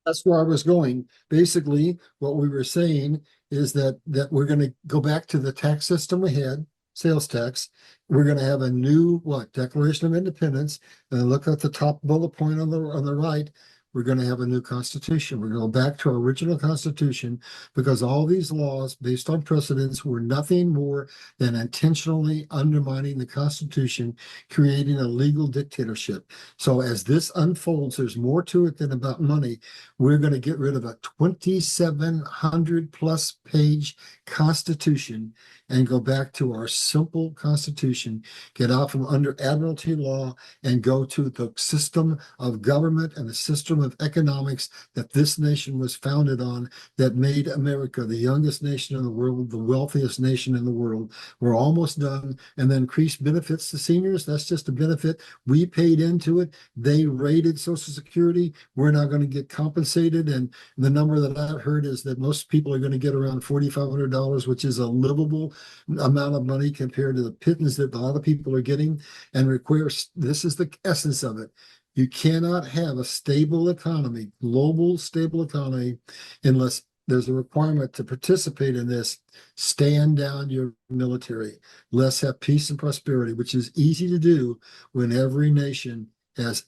That's where I was going. Basically, what we were saying is that we're going to go back to the tax system we had, sales tax. We're going to have a new Declaration of Independence. And look at the top bullet point on the right. We're going to have a new constitution. We're going to go back to our original constitution because all these laws based on precedents were nothing more than intentionally undermining the constitution, creating a legal dictatorship. So as this unfolds, there's more to it than about money. We're going to get rid of a 2,700 plus page constitution and go back to our simple constitution, get out from under admiralty law and go to the system of government and the system of economics that this nation was founded on, that made America the youngest nation in the world, the wealthiest nation in the world. We're almost done. And then increased benefits to seniors. That's just a benefit. We paid into it. They rated Social Security. We're not going to get compensated. And the number that I've heard is that most people are going to get around $4,500, which is a livable amount of money compared to the pittance that a lot of people are getting. And requires, this is the essence of it. You cannot have a stable economy, global stable economy, unless there's a requirement to participate in this. Stand down your military. Let's have peace and prosperity, which is easy to do when every nation has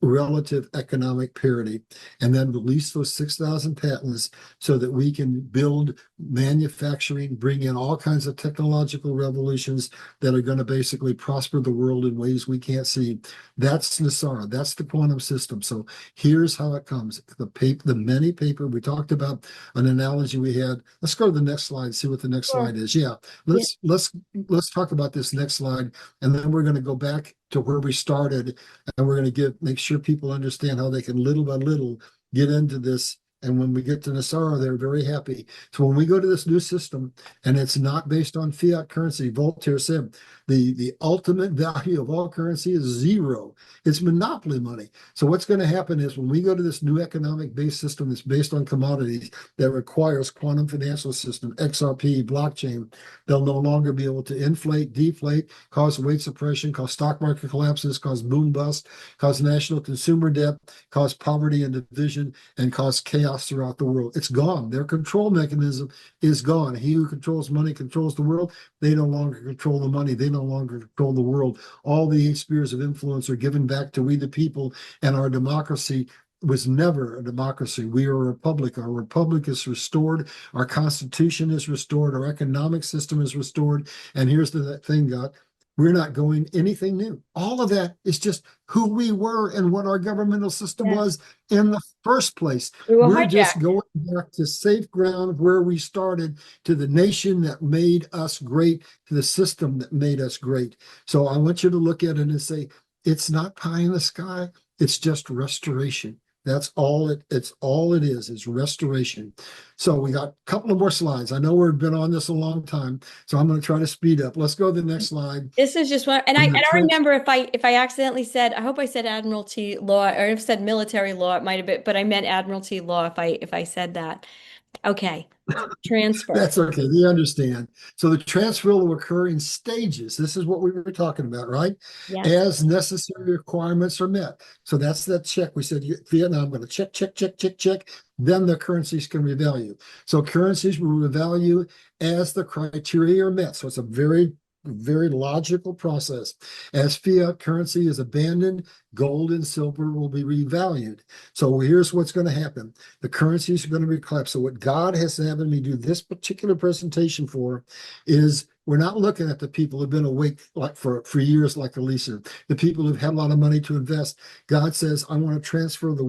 relative economic parity, and then release those 6,000 patents so that we can build manufacturing, bring in all kinds of technological revolutions that are going to basically prosper the world in ways we can't see. That's NESARA. That's the quantum system. So here's how it comes. The many paper, we talked about an analogy we had. Let's go to the next slide, see what the next slide is. Yeah, let's talk about this next slide, and then we're going to go back to where we started, and we're going to make sure people understand how they can little by little get into this. And when we get to NESARA, they're very happy. So when we go to this new system, and it's not based on fiat currency, Voltaire said the ultimate value of all currency is zero. It's monopoly money. So what's going to happen is when we go to this new economic based system that's based on commodities that requires quantum financial system, XRP, blockchain, they'll no longer be able to inflate, deflate, cause weight suppression, cause stock market collapses, cause boom bust, cause national consumer debt, cause poverty and division, and cause chaos throughout the world. It's gone. Their control mechanism is gone. He who controls money controls the world. They no longer control the money. They no longer control the world. All the 8 spheres of influence are given back to we the people, and our democracy was never a democracy. We are a republic. Our republic is restored. Our constitution is restored. Our economic system is restored. And here's the thing, God. We're not going anything new. All of that is just who we were and what our governmental system was in the first place. We're just going back to safe ground where we started, to the nation that made us great, to the system that made us great. So I want you to look at it and say, it's not pie in the sky. It's just restoration. That's all it's all it is restoration. So we got a couple of more slides. I know we've been on this a long time, so I'm going to try to speed up. Let's go to the next slide. This is just one, and I don't remember if I accidentally said, I hope I said admiralty law, or if I said military law, it might have been, but I meant admiralty law if I said that. Okay. Transfer. That's okay. They understand. So the transfer will occur in stages. This is what we were talking about, right? Yes. As necessary requirements are met. So that's that check. We said, Vietnam, I'm going to check, check, check, check, check. Then the currencies can revalue. So currencies will revalue as the criteria are met. So it's a very logical process. As fiat currency is abandoned, gold and silver will be revalued. So here's what's going to happen. The currencies are going to be collapsed. So what God has having me do this particular presentation for is we're not looking at the people who've been awake like for years, like Elisa, the people who've had a lot of money to invest. God says, I want to transfer the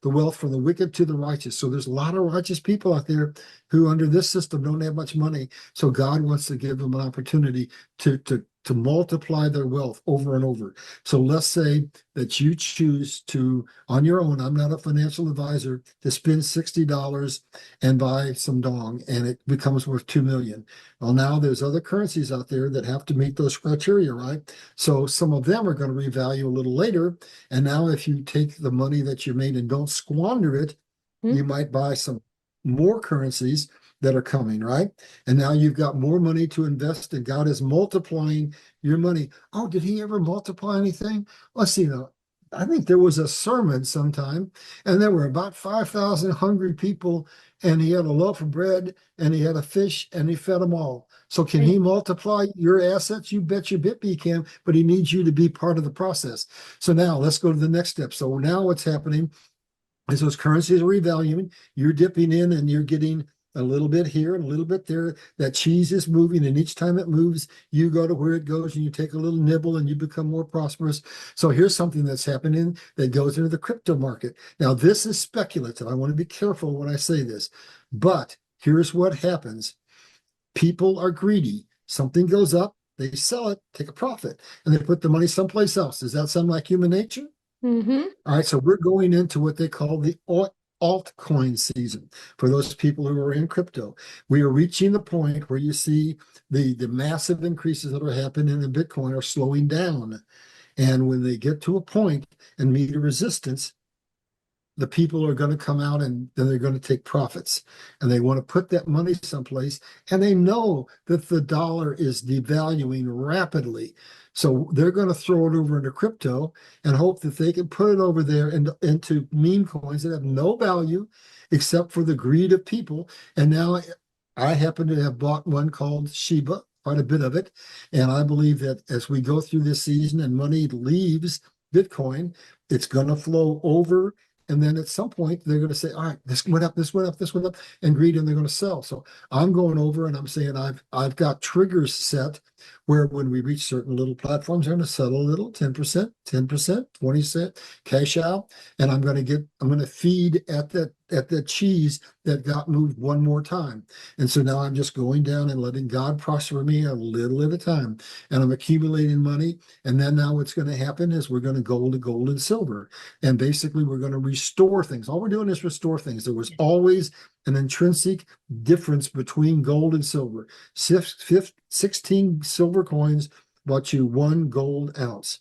wealth from the wicked to the righteous. So there's a lot of righteous people out there who under this system don't have much money. So God wants to give them an opportunity to multiply their wealth over and over. So let's say that you choose to, on your own, I'm not a financial advisor, to spend $60 and buy some dong, and it becomes worth 2 million. Well, now there's other currencies out there that have to meet those criteria, right? So some of them are going to revalue a little later. And now if you take the money that you made and don't squander it, you might buy some more currencies that are coming, right? And now you've got more money to invest, and God is multiplying your money. Oh, did he ever multiply anything? Let's see now. I think there was a sermon sometime, and there were about 5,000 hungry people, and he had a loaf of bread, and he had a fish, and he fed them all. So can he multiply your assets? You bet your bit he can, but he needs you to be part of the process. So now let's go to the next step. So now what's happening is those currencies are revaluing. You're dipping in, and you're getting a little bit here and a little bit there. That cheese is moving, and each time it moves, you go to where it goes and you take a little nibble and you become more prosperous. So here's something that's happening that goes into the crypto market. Now, this is speculative. I want to be careful when I say this, but here's what happens. People are greedy. Something goes up, they sell it, take a profit, and they put the money someplace else. Does that sound like human nature? Mm-hmm. All right, so we're going into what they call the altcoin season for those people who are in crypto. We are reaching the point where you see the massive increases that are happening in Bitcoin are slowing down. And when they get to a point and meet a resistance, the people are going to come out and then they're going to take profits, and they want to put that money someplace, and they know that the dollar is devaluing rapidly. So they're going to throw it over into crypto and hope that they can put it over there into meme coins that have no value except for the greed of people. And now I happen to have bought one called Shiba, quite a bit of it. And I believe that as we go through this season and money leaves Bitcoin, it's going to flow over. And then at some point, they're going to say, all right, this went up, this went up, this went up, and greed, and they're going to sell. So I'm going over and I'm saying I've got triggers set where when we reach certain little platforms, they're going to settle a little, 10%, 10%, 20%, cash out. And I'm going to feed at that cheese that got moved one more time. And so now I'm just going down and letting God prosper me a little at a time. And I'm accumulating money. And then now what's going to happen is we're going to go to gold and silver. And basically we're going to restore things. All we're doing is restore things. There was always an intrinsic difference between gold and silver. 16 silver coins bought you 1 gold ounce.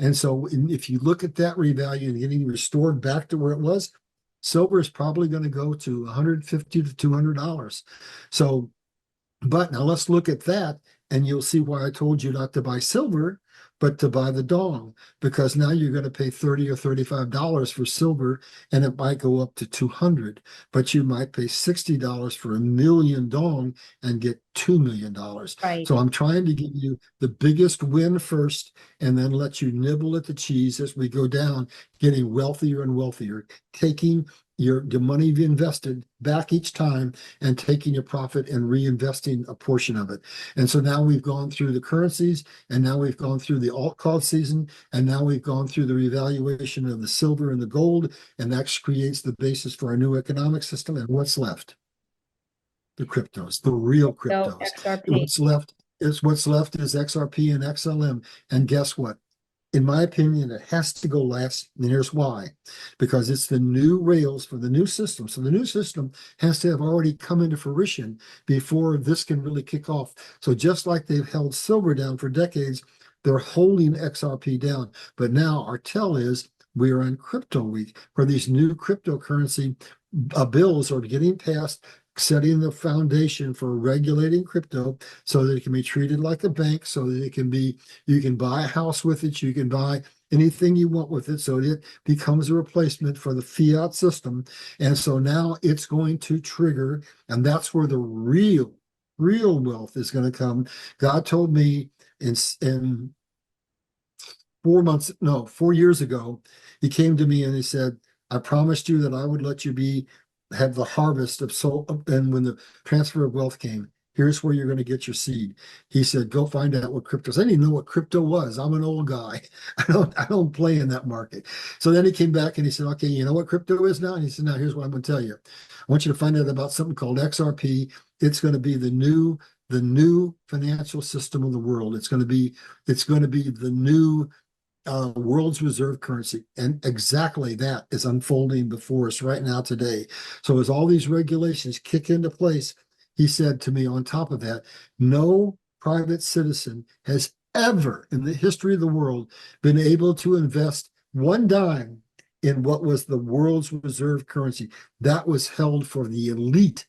And so if you look at that revalue and getting restored back to where it was, silver is probably going to go to $150 to $200. So, but now let's look at that, and you'll see why I told you not to buy silver, but to buy the dong, because now you're going to pay $30 or $35 for silver, and it might go up to $200, but you might pay $60 for 1 million dong and get $2 million. Right. So I'm trying to give you the biggest win first, and then let you nibble at the cheese as we go down, getting wealthier and wealthier, taking the money you've invested back each time and taking your profit and reinvesting a portion of it. And so now we've gone through the currencies, and now we've gone through the alt-call season, and now we've gone through the revaluation of the silver and the gold, and that creates the basis for our new economic system. And what's left? The cryptos, the real cryptos. XRP. What's left is XRP and XLM. And guess what? In my opinion, it has to go last, and here's why. Because it's the new rails for the new system. So the new system has to have already come into fruition before this can really kick off. So just like they've held silver down for decades, they're holding XRP down. But now our tell is we are in crypto week, where these new cryptocurrency bills are getting passed, setting the foundation for regulating crypto so that it can be treated like a bank, so that it can be, you can buy a house with it, you can buy anything you want with it, so it becomes a replacement for the fiat system. And so now it's going to trigger, and that's where the real wealth is going to come. God told me in 4 years ago, he came to me and he said, I promised you that I would let you have the harvest of soul. And when the transfer of wealth came, Here's where you're going to get your seed. He said, go find out what crypto is. I didn't even know what crypto was. I'm an old guy. I don't play in that market. So then he came back and he said, okay, you know what crypto is now? And he said, now here's what I'm going to tell you. I want you to find out about something called XRP. It's going to be the new financial system of the world. It's going to be the new world's reserve currency. And exactly that is unfolding before us right now today. So as all these regulations kick into place, he said to me on top of that, no private citizen has ever in the history of the world been able to invest one dime in what was the world's reserve currency. That was held for the elite.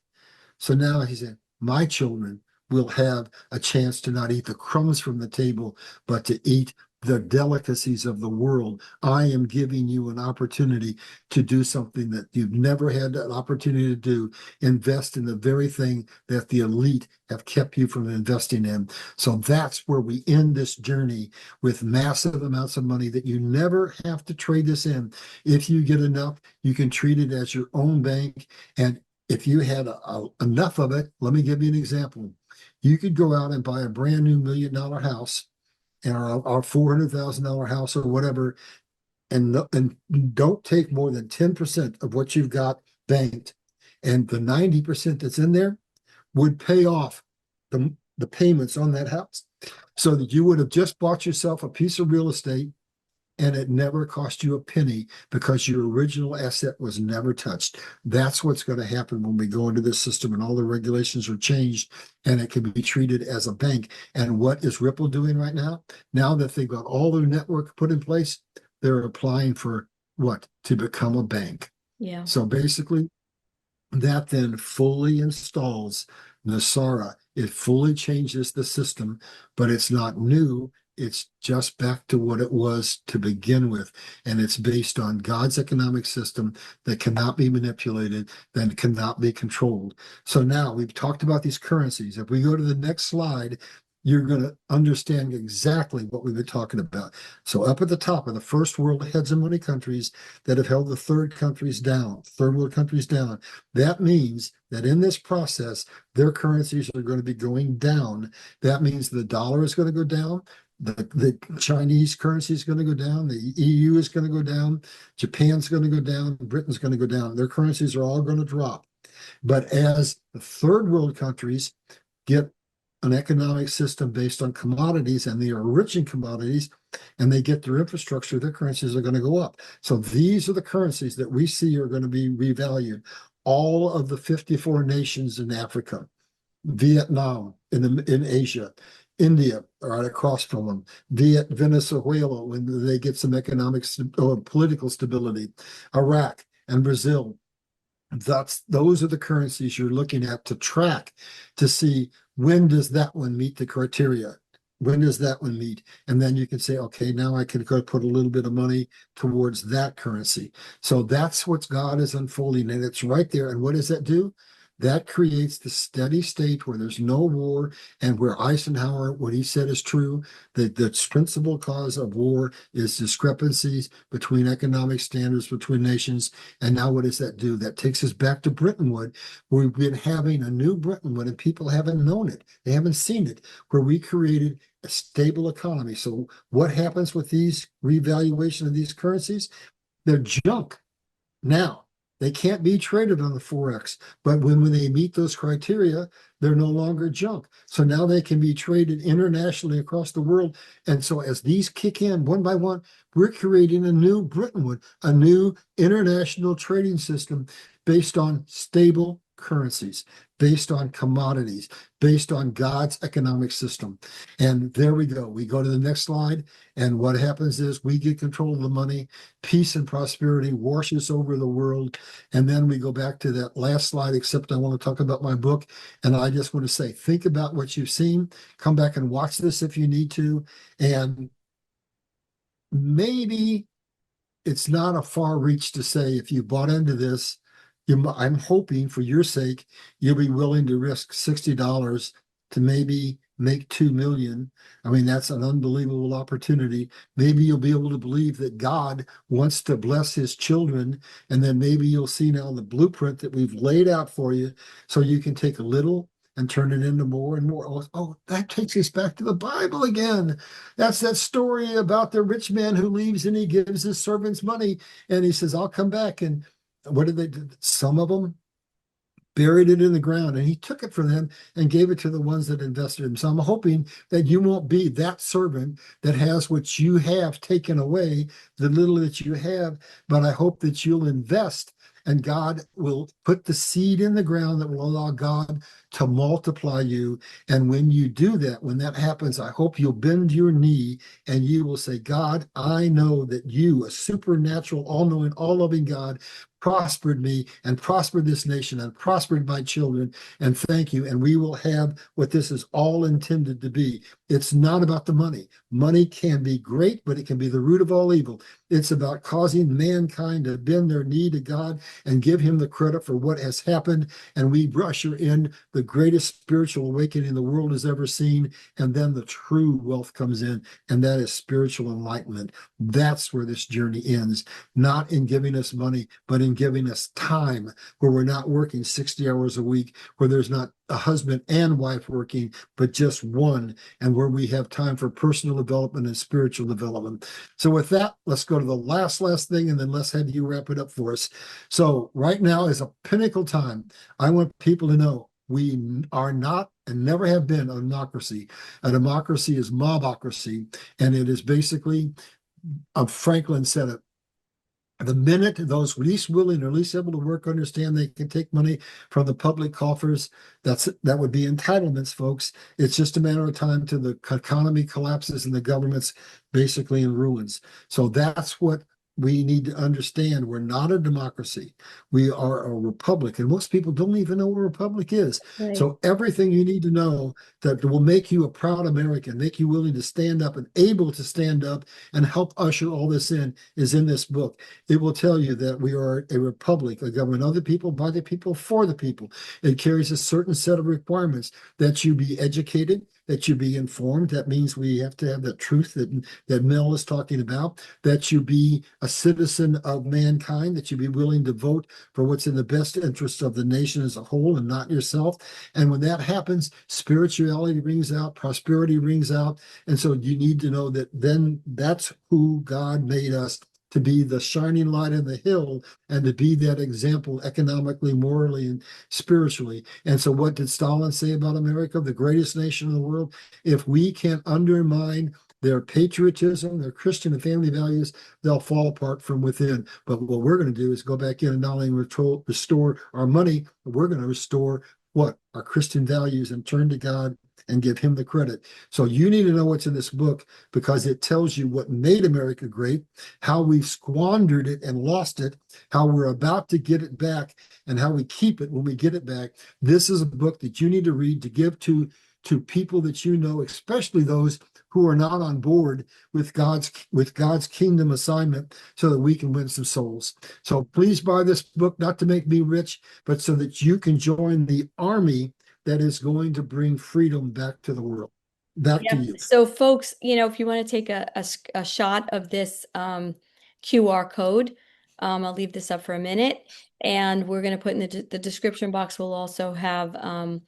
So now he said, my children will have a chance to not eat the crumbs from the table, but to eat the delicacies of the world. I am giving you an opportunity to do something that you've never had an opportunity to do. Invest in the very thing that the elite have kept you from investing in. So that's where we end this journey with massive amounts of money that you never have to trade this in. If you get enough, you can treat it as your own bank. And if you had enough of it, let me give you an example. You could go out and buy a brand new $1 million house and our $400,000 house or whatever, and don't take more than 10% of what you've got banked, and the 90% that's in there would pay off the payments on that house, so that you would have just bought yourself a piece of real estate and it never cost you a penny because your original asset was never touched. That's what's going to happen when we go into this system and all the regulations are changed and it can be treated as a bank. And what is Ripple doing right now? Now that they've got all their network put in place, they're applying for what? To become a bank. Yeah. So basically, that then fully installs NESARA. It fully changes the system, but it's not new. It's just back to what it was to begin with. And it's based on God's economic system that cannot be manipulated, that cannot be controlled. So now we've talked about these currencies. If we go to the next slide, you're going to understand exactly what we've been talking about. So up at the top are the first world hegemony countries that have held the third world countries down. That means that in this process, their currencies are going to be going down. That means the dollar is going to go down. The Chinese currency is going to go down. The EU is going to go down. Japan's going to go down. Britain's going to go down. Their currencies are all going to drop. But as the third world countries get an economic system based on commodities and they are rich in commodities and they get their infrastructure, their currencies are going to go up. So these are the currencies that we see are going to be revalued. All of the 54 nations in Africa, Vietnam in Asia, India right across from them, Venezuela when they get some economic or political stability, Iraq and Brazil. Those are the currencies you're looking at to track to see when does that one meet the criteria. When does that one meet? And then you can say, okay, now I can go put a little bit of money towards that currency. So that's what God is unfolding, and it's right there. And what does that do? That creates the steady state where there's no war, and where Eisenhower, what he said is true, that the principal cause of war is discrepancies between economic standards between nations. And now what does that do? That takes us back to Bretton Woods. We've been having a new Bretton Woods, and people haven't known it. They haven't seen it, where we created a stable economy. So what happens with these revaluation of these currencies? They're junk now. They can't be traded on the Forex, but when they meet those criteria, they're no longer junk. So now they can be traded internationally across the world. And so as these kick in one by one, we're creating a new Bretton Woods, a new international trading system based on stable currencies, based on commodities, based on God's economic system. And there we go. We go to the next slide. And what happens is we get control of the money, peace and prosperity washes over the world. And then we go back to that last slide, except I want to talk about my book. And I just want to say, think about what you've seen. Come back and watch this if you need to. And maybe it's not a far reach to say, if you bought into this, I'm hoping for your sake, you'll be willing to risk $60 to maybe make 2 million. I mean, that's an unbelievable opportunity. Maybe you'll be able to believe that God wants to bless his children. And then maybe you'll see now the blueprint that we've laid out for you. So you can take a little and turn it into more and more. Oh, that takes us back to the Bible again. That's that story about the rich man who leaves and he gives his servants money and he says, I'll come back. And what did they do? Some of them buried it in the ground, and he took it from them and gave it to the ones that invested in him. So I'm hoping that you won't be that servant that has what you have taken away, the little that you have, but I hope that you'll invest and God will put the seed in the ground that will allow God to multiply you. And when you do that, when that happens, I hope you'll bend your knee and you will say, God, I know that you, a supernatural, all-knowing, all-loving God, prospered me and prospered this nation and prospered my children. And thank you. And we will have what this is all intended to be. It's not about the money. Money can be great, but it can be the root of all evil. It's about causing mankind to bend their knee to God and give him the credit for what has happened. And we usher in the greatest spiritual awakening the world has ever seen. And then the true wealth comes in, and that is spiritual enlightenment. That's where this journey ends, not in giving us money, but in giving us time where we're not working 60 hours a week, where there's not a husband and wife working, but just one, and where we have time for personal development and spiritual development. So with that, let's go to the last thing, and then let's have you wrap it up for us. So right now is a pinnacle time. I want people to know we are not and never have been a democracy. A democracy is mobocracy, and it is basically, Franklin said it, the minute those least willing or least able to work understand they can take money from the public coffers, that would be entitlements, folks. It's just a matter of time till the economy collapses and the government's basically in ruins. So that's what we need to understand. We're not a democracy. We are a republic. And most people don't even know what a republic is. Right. So everything you need to know that will make you a proud American, make you willing to stand up and able to stand up and help usher all this in, is in this book. It will tell you that we are a republic, a government of the people, by the people, for the people. It carries a certain set of requirements that you be educated, that you be informed. That means we have to have the truth that Mel is talking about, that you be a citizen of mankind, that you be willing to vote for what's in the best interest of the nation as a whole and not yourself. And when that happens, spirituality rings out, prosperity rings out. And so you need to know that then that's who God made us to be, the shining light in the hill, and to be that example economically, morally, and spiritually. And so what did Stalin say about America, the greatest nation in the world? If we can undermine their patriotism, their Christian and family values, they'll fall apart from within. But what we're going to do is go back in and not only restore our money, but we're going to restore what? Our Christian values, and turn to God and give him the credit. So you need to know what's in this book, because it tells you what made America great, how we've squandered it and lost it, how we're about to get it back, and how we keep it when we get it back. This is a book that you need to read to give to people that you know, especially those who are not on board with God's kingdom assignment, so that we can win some souls. So please buy this book, not to make me rich, but so that you can join the army that is going to bring freedom back to the world. Back to you. So folks, if you want to take a shot of this QR code, I'll leave this up for a minute, and we're going to put in the description box. We'll also have the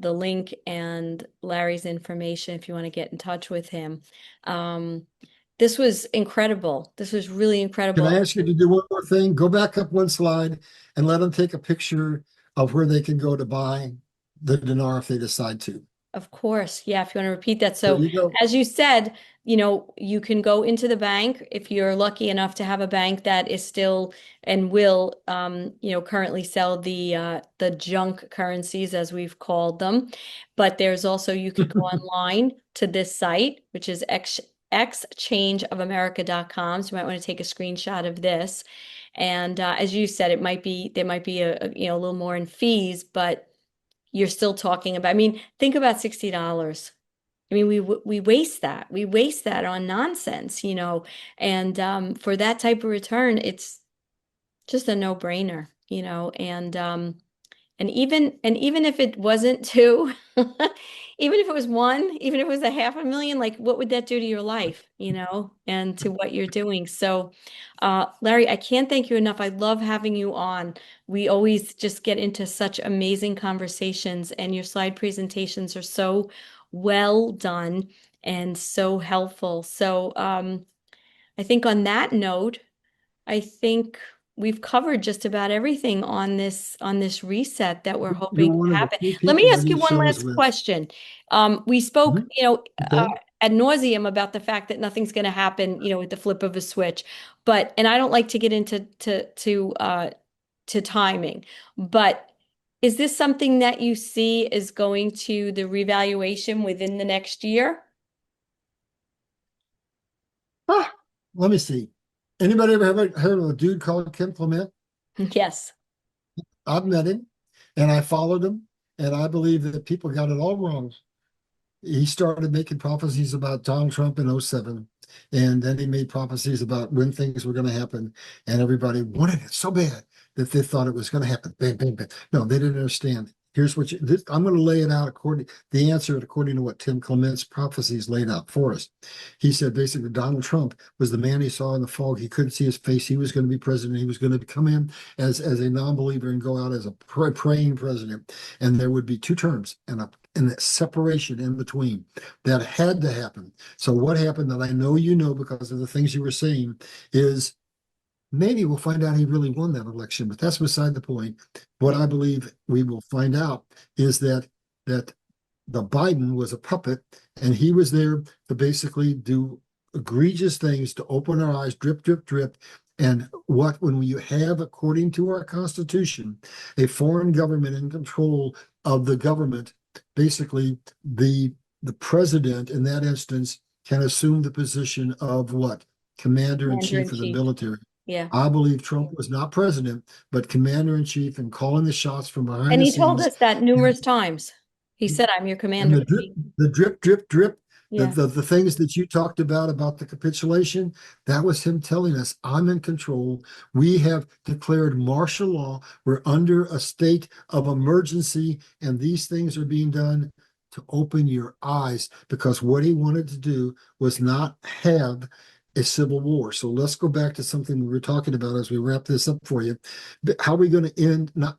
link and Larry's information if you want to get in touch with him. This was incredible. This was really incredible. Can I ask you to do one more thing? Go back up one slide and let them take a picture of where they can go to buy the dinar if they decide to. Of course. Yeah, if you want to repeat that. So you as you said, you can go into the bank if you're lucky enough to have a bank that is still and will currently sell the junk currencies, as we've called them. But there's also, you can go online to this site, which is exchangeofamerica.com. So you might want to take a screenshot of this. And as you said, there might be a little more in fees, but you're still talking about, think about $60. We waste that. We waste that on nonsense, and for that type of return, it's just a no-brainer, and And even if it wasn't two, even if it was one, even if it was a 500,000, like what would that do to your life, and to what you're doing? So, Larry, I can't thank you enough. I love having you on. We always just get into such amazing conversations, and your slide presentations are so well done and so helpful. So, I think on that note, I think we've covered just about everything on this reset that we're You're hoping to one of the happen. few Let me people I ask you do one shows last with. question. We spoke, Mhm. Okay. ad nauseum about the fact that nothing's going to happen, with the flip of a switch. And I don't like to get into to timing, but is this something that you see is going to the revaluation within the next year? Ah, let me see. Anybody ever heard of a dude called Kim Clement? Yes. I've met him and I followed him, and I believe that people got it all wrong. He started making prophecies about Donald Trump in '07, and then he made prophecies about when things were going to happen, and everybody wanted it so bad that they thought it was going to happen. Bang, bang, bang. No, they didn't understand. Here's what I'm going to lay it out according to what Tim Clement's prophecies laid out for us. He said basically Donald Trump was the man he saw in the fog. He couldn't see his face. He was going to be president. He was going to come in as a non-believer and go out as a praying president. And there would be two terms and that separation in between that had to happen. So what happened that I know because of the things you were saying is maybe we'll find out he really won that election, but that's beside the point. What I believe we will find out is that the Biden was a puppet, and he was there to basically do egregious things to open our eyes, drip, drip, drip. And when you have, according to our Constitution, a foreign government in control of the government, basically the president in that instance can assume the position of what? Commander in Commander in chief of the chief. military. Yeah. I believe Trump was not president, but commander in chief and calling the shots from behind And the he told scenes. us that numerous times. He said, I'm your And commander the in drip, chief. the drip, drip, drip, Yeah. the things that you talked about the capitulation, that was him telling us, I'm in control. We have declared martial law. We're under a state of emergency, and these things are being done to open your eyes, because what he wanted to do was not have a civil war. So let's go back to something we were talking about as we wrap this up for you. How are we going to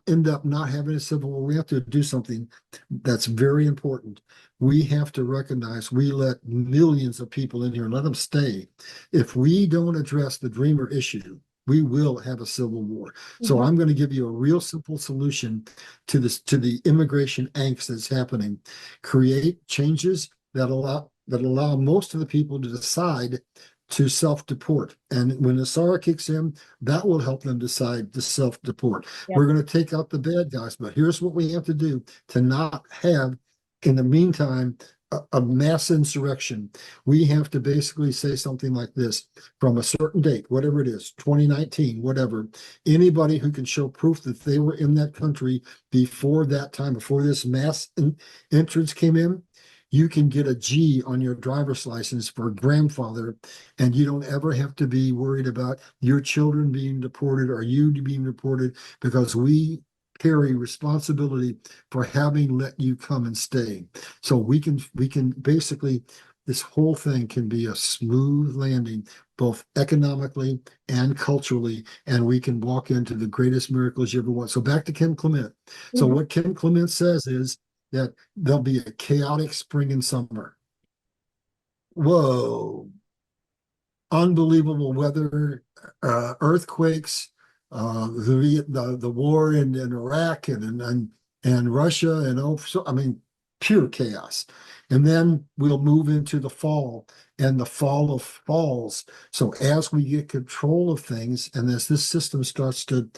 end up not having a civil war? We have to do something that's very important. We have to recognize we let millions of people in here, let them stay. If we don't address the dreamer issue, we will have a civil war. So Mhm. I'm going to give you a real simple solution to the immigration angst that's happening. Create changes that allow most of the people to decide to self-deport. And when NESARA kicks in, that will help them decide to self-deport. Yep. We're going to take out the bad guys, but here's what we have to do to not have, in the meantime, a mass insurrection. We have to basically say something like this: from a certain date, whatever it is, 2019, whatever, anybody who can show proof that they were in that country before that time, before this mass entrance came in, you can get a G on your driver's license for grandfather, and you don't ever have to be worried about your children being deported or you being deported, because we carry responsibility for having let you come and stay. So we can basically, this whole thing can be a smooth landing, both economically and culturally, and we can walk into the greatest miracles you ever want. So back to Kim Clement. So Mhm. what Kim Clement says is that there'll be a chaotic spring and summer. Whoa, unbelievable weather, earthquakes, the war in Iraq and Russia, and so I mean, pure chaos. And then we'll move into the fall and the fall of falls. So as we get control of things, and as this system starts to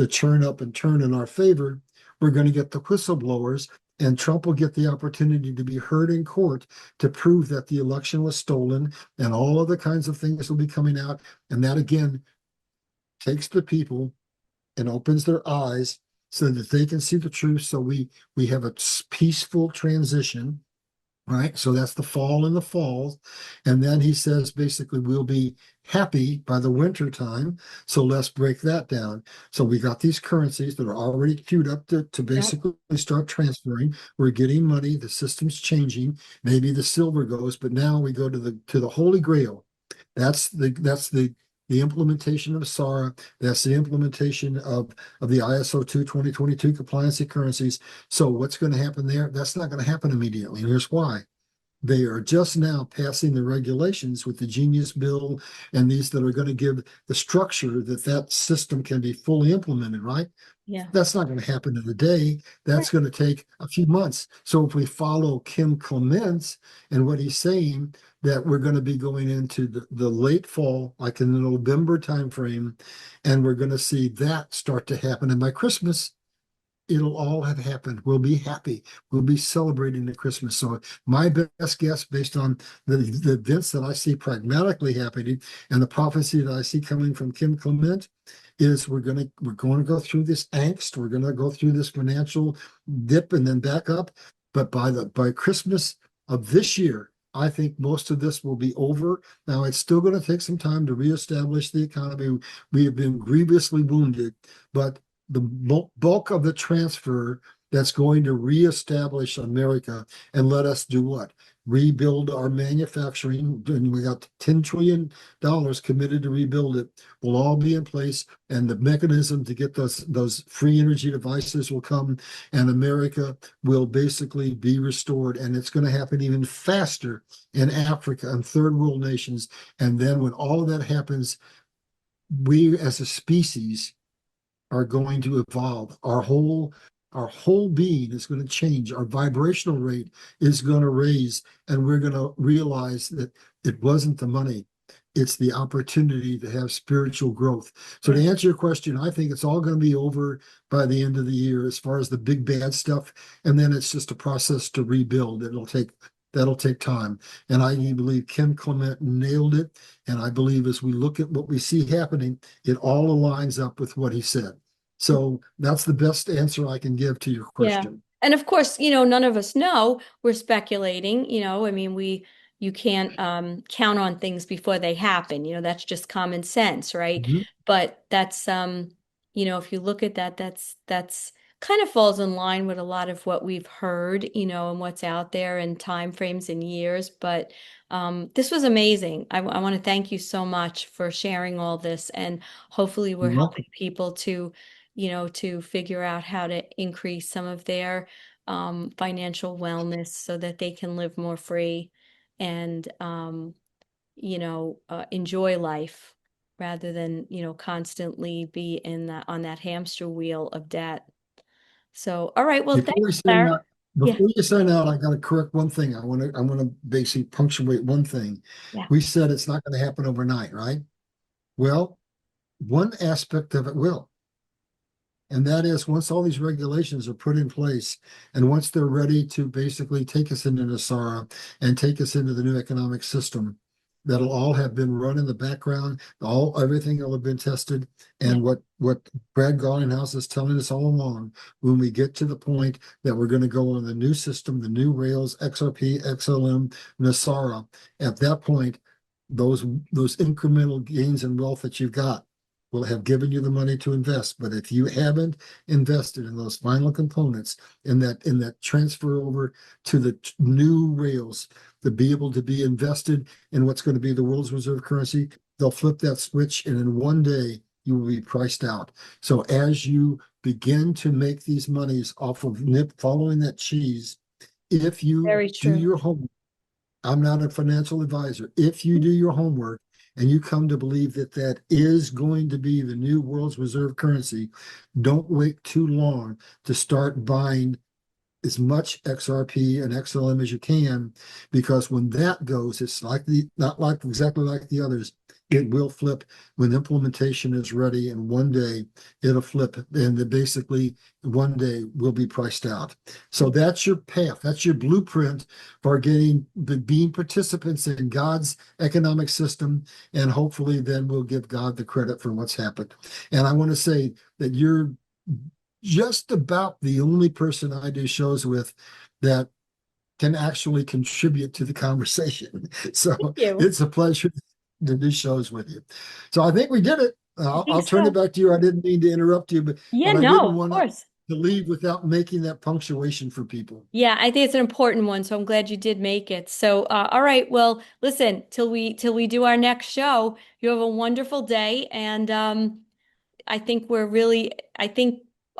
churn up and turn in our favor, we're going to get the whistleblowers, and Trump will get the opportunity to be heard in court to prove that the election was stolen, and all of the kinds of things will be coming out. And that again takes the people and opens their eyes so that they can see the truth. So we have a peaceful transition. right? So that's the fall and the fall. And then he says basically we'll be happy by the winter time. So let's break that down. So we got these currencies that are already queued up to Yep. basically start transferring. We're getting money, the system's changing. Maybe the silver goes, but now we go to the Holy Grail. That's the implementation of SARA. That's the implementation of the ISO 2 2022 compliancy currencies. So what's going to happen there? That's not going to happen immediately. And here's why. They are just now passing the regulations with the Genius Bill and these that are going to give the structure that that system can be fully implemented, right? Yeah. That's not going to happen in a day. That's going to take a few months. So if we follow Kim Clements and what he's saying, that we're going to be going into the late fall, like in the November timeframe, and we're going to see that start to happen. And by Christmas, it'll all have happened. We'll be happy. We'll be celebrating the Christmas. So my best guess, based on the events that I see pragmatically happening and the prophecy that I see coming from Kim Clement, is we're going to go through this angst. We're going to go through this financial dip and then back up. But by Christmas of this year, I think most of this will be over. Now, it's still going to take some time to reestablish the economy. We have been grievously wounded, but the bulk of the transfer that's going to reestablish America and let us do what? Rebuild our manufacturing. And we got $10 trillion committed to rebuild it. Will all be in place, and the mechanism to get those free energy devices will come, and America will basically be restored. And it's going to happen even faster in Africa and third world nations. And then when all of that happens, we as a species are going to evolve. Our whole being is going to change. Our vibrational rate is going to raise, and we're going to realize that it wasn't the money. It's the opportunity to have spiritual growth. So to answer your question, I think it's all going to be over by the end of the year as far as the big bad stuff. And then it's just a process to rebuild. That'll take time. And I believe Kim Clement nailed it. And I believe as we look at what we see happening, it all aligns up with what he said. So that's the best answer I can give to your Yeah. question. And of course, none of us know. We're speculating, I mean, you can't count on things before they happen. That's just common sense, right? Mhm. But that's if you look at that, that's kind of falls in line with a lot of what we've heard, and what's out there and time frames and years. But this was amazing. I want to thank you so much for sharing all this, and hopefully we're You're helping welcome. people to figure out how to increase some of their financial wellness so that they can live more free and enjoy life rather than constantly be in that on that hamster wheel of debt. So, all right, well, Before thanks, we sign Larry. out, Yeah, before you sign out, I got to correct one thing. I want to basically punctuate one thing. yeah, We said it's not going to happen overnight, right? Well, one aspect of it will. And that is once all these regulations are put in place and once they're ready to basically take us into NESARA and take us into the new economic system, that'll all have been run in the background, everything will have been tested. yeah, And what Brad Garlinghouse is telling us all along, when we get to the point that we're going to go on the new system, the new rails, XRP, XLM, NESARA, at that point, those incremental gains in wealth that you've got will have given you the money to invest. But if you haven't invested in those final components, in that transfer over to the new rails, to be able to be invested in what's going to be the world's reserve currency, they'll flip that switch, and in one day you will be priced out. So as you begin to make these monies off of following that cheese, if you very do true. your homework, I'm not a financial advisor. If you do your homework and you come to believe that that is going to be the new world's reserve currency, don't wait too long to start buying as much XRP and XLM as you can, because when that goes, it's not like exactly like the others. It will flip when implementation is ready, and one day it'll flip, and basically one day we'll be priced out. So that's your path. That's your blueprint for being participants in God's economic system, and hopefully then we'll give God the credit for what's happened. And I want to say that you're just about the only person I do shows with that can actually contribute to the conversation. So Thank you. it's a pleasure to do shows with you. So I think we did it. think I'll turn so. it back to you. I didn't mean to interrupt you, Yeah, but I no, didn't of want course. to leave without making that punctuation for people. Yeah, I think it's an important one, so I'm glad you did make it. So, all right, well, listen, till we do our next show, you have a wonderful day, and I think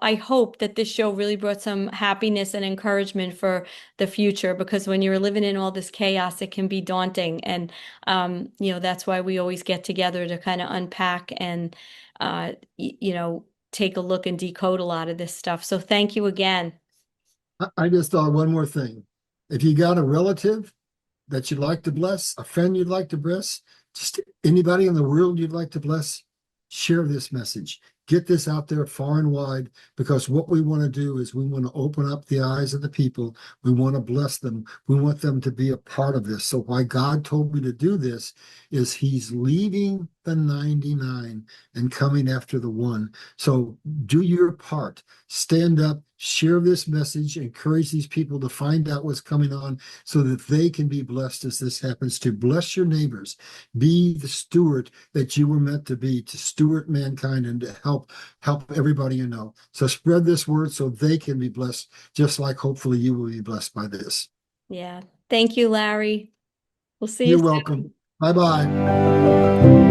I hope that this show really brought some happiness and encouragement for the future because when you're living in all this chaos, it can be daunting. And, that's why we always get together to kind of unpack and, take a look and decode a lot of this stuff. So thank you again. I just thought one more thing. If you got a relative that you'd like to bless, a friend you'd like to bless, just anybody in the world you'd like to bless, share this message. Get this out there far and wide because what we want to do is we want to open up the eyes of the people. We want to bless them. We want them to be a part of this. So why God told me to do this is he's leaving the 99 and coming after the one. So do your part. Stand up, share this message, encourage these people to find out what's coming on so that they can be blessed as this happens. To bless your neighbors, be the steward that you were meant to be, to steward mankind and to help everybody you know. So spread this word so they can be blessed, just like hopefully you will be blessed by this. Yeah. Thank you, Larry. We'll see you You're soon. welcome. Bye-bye.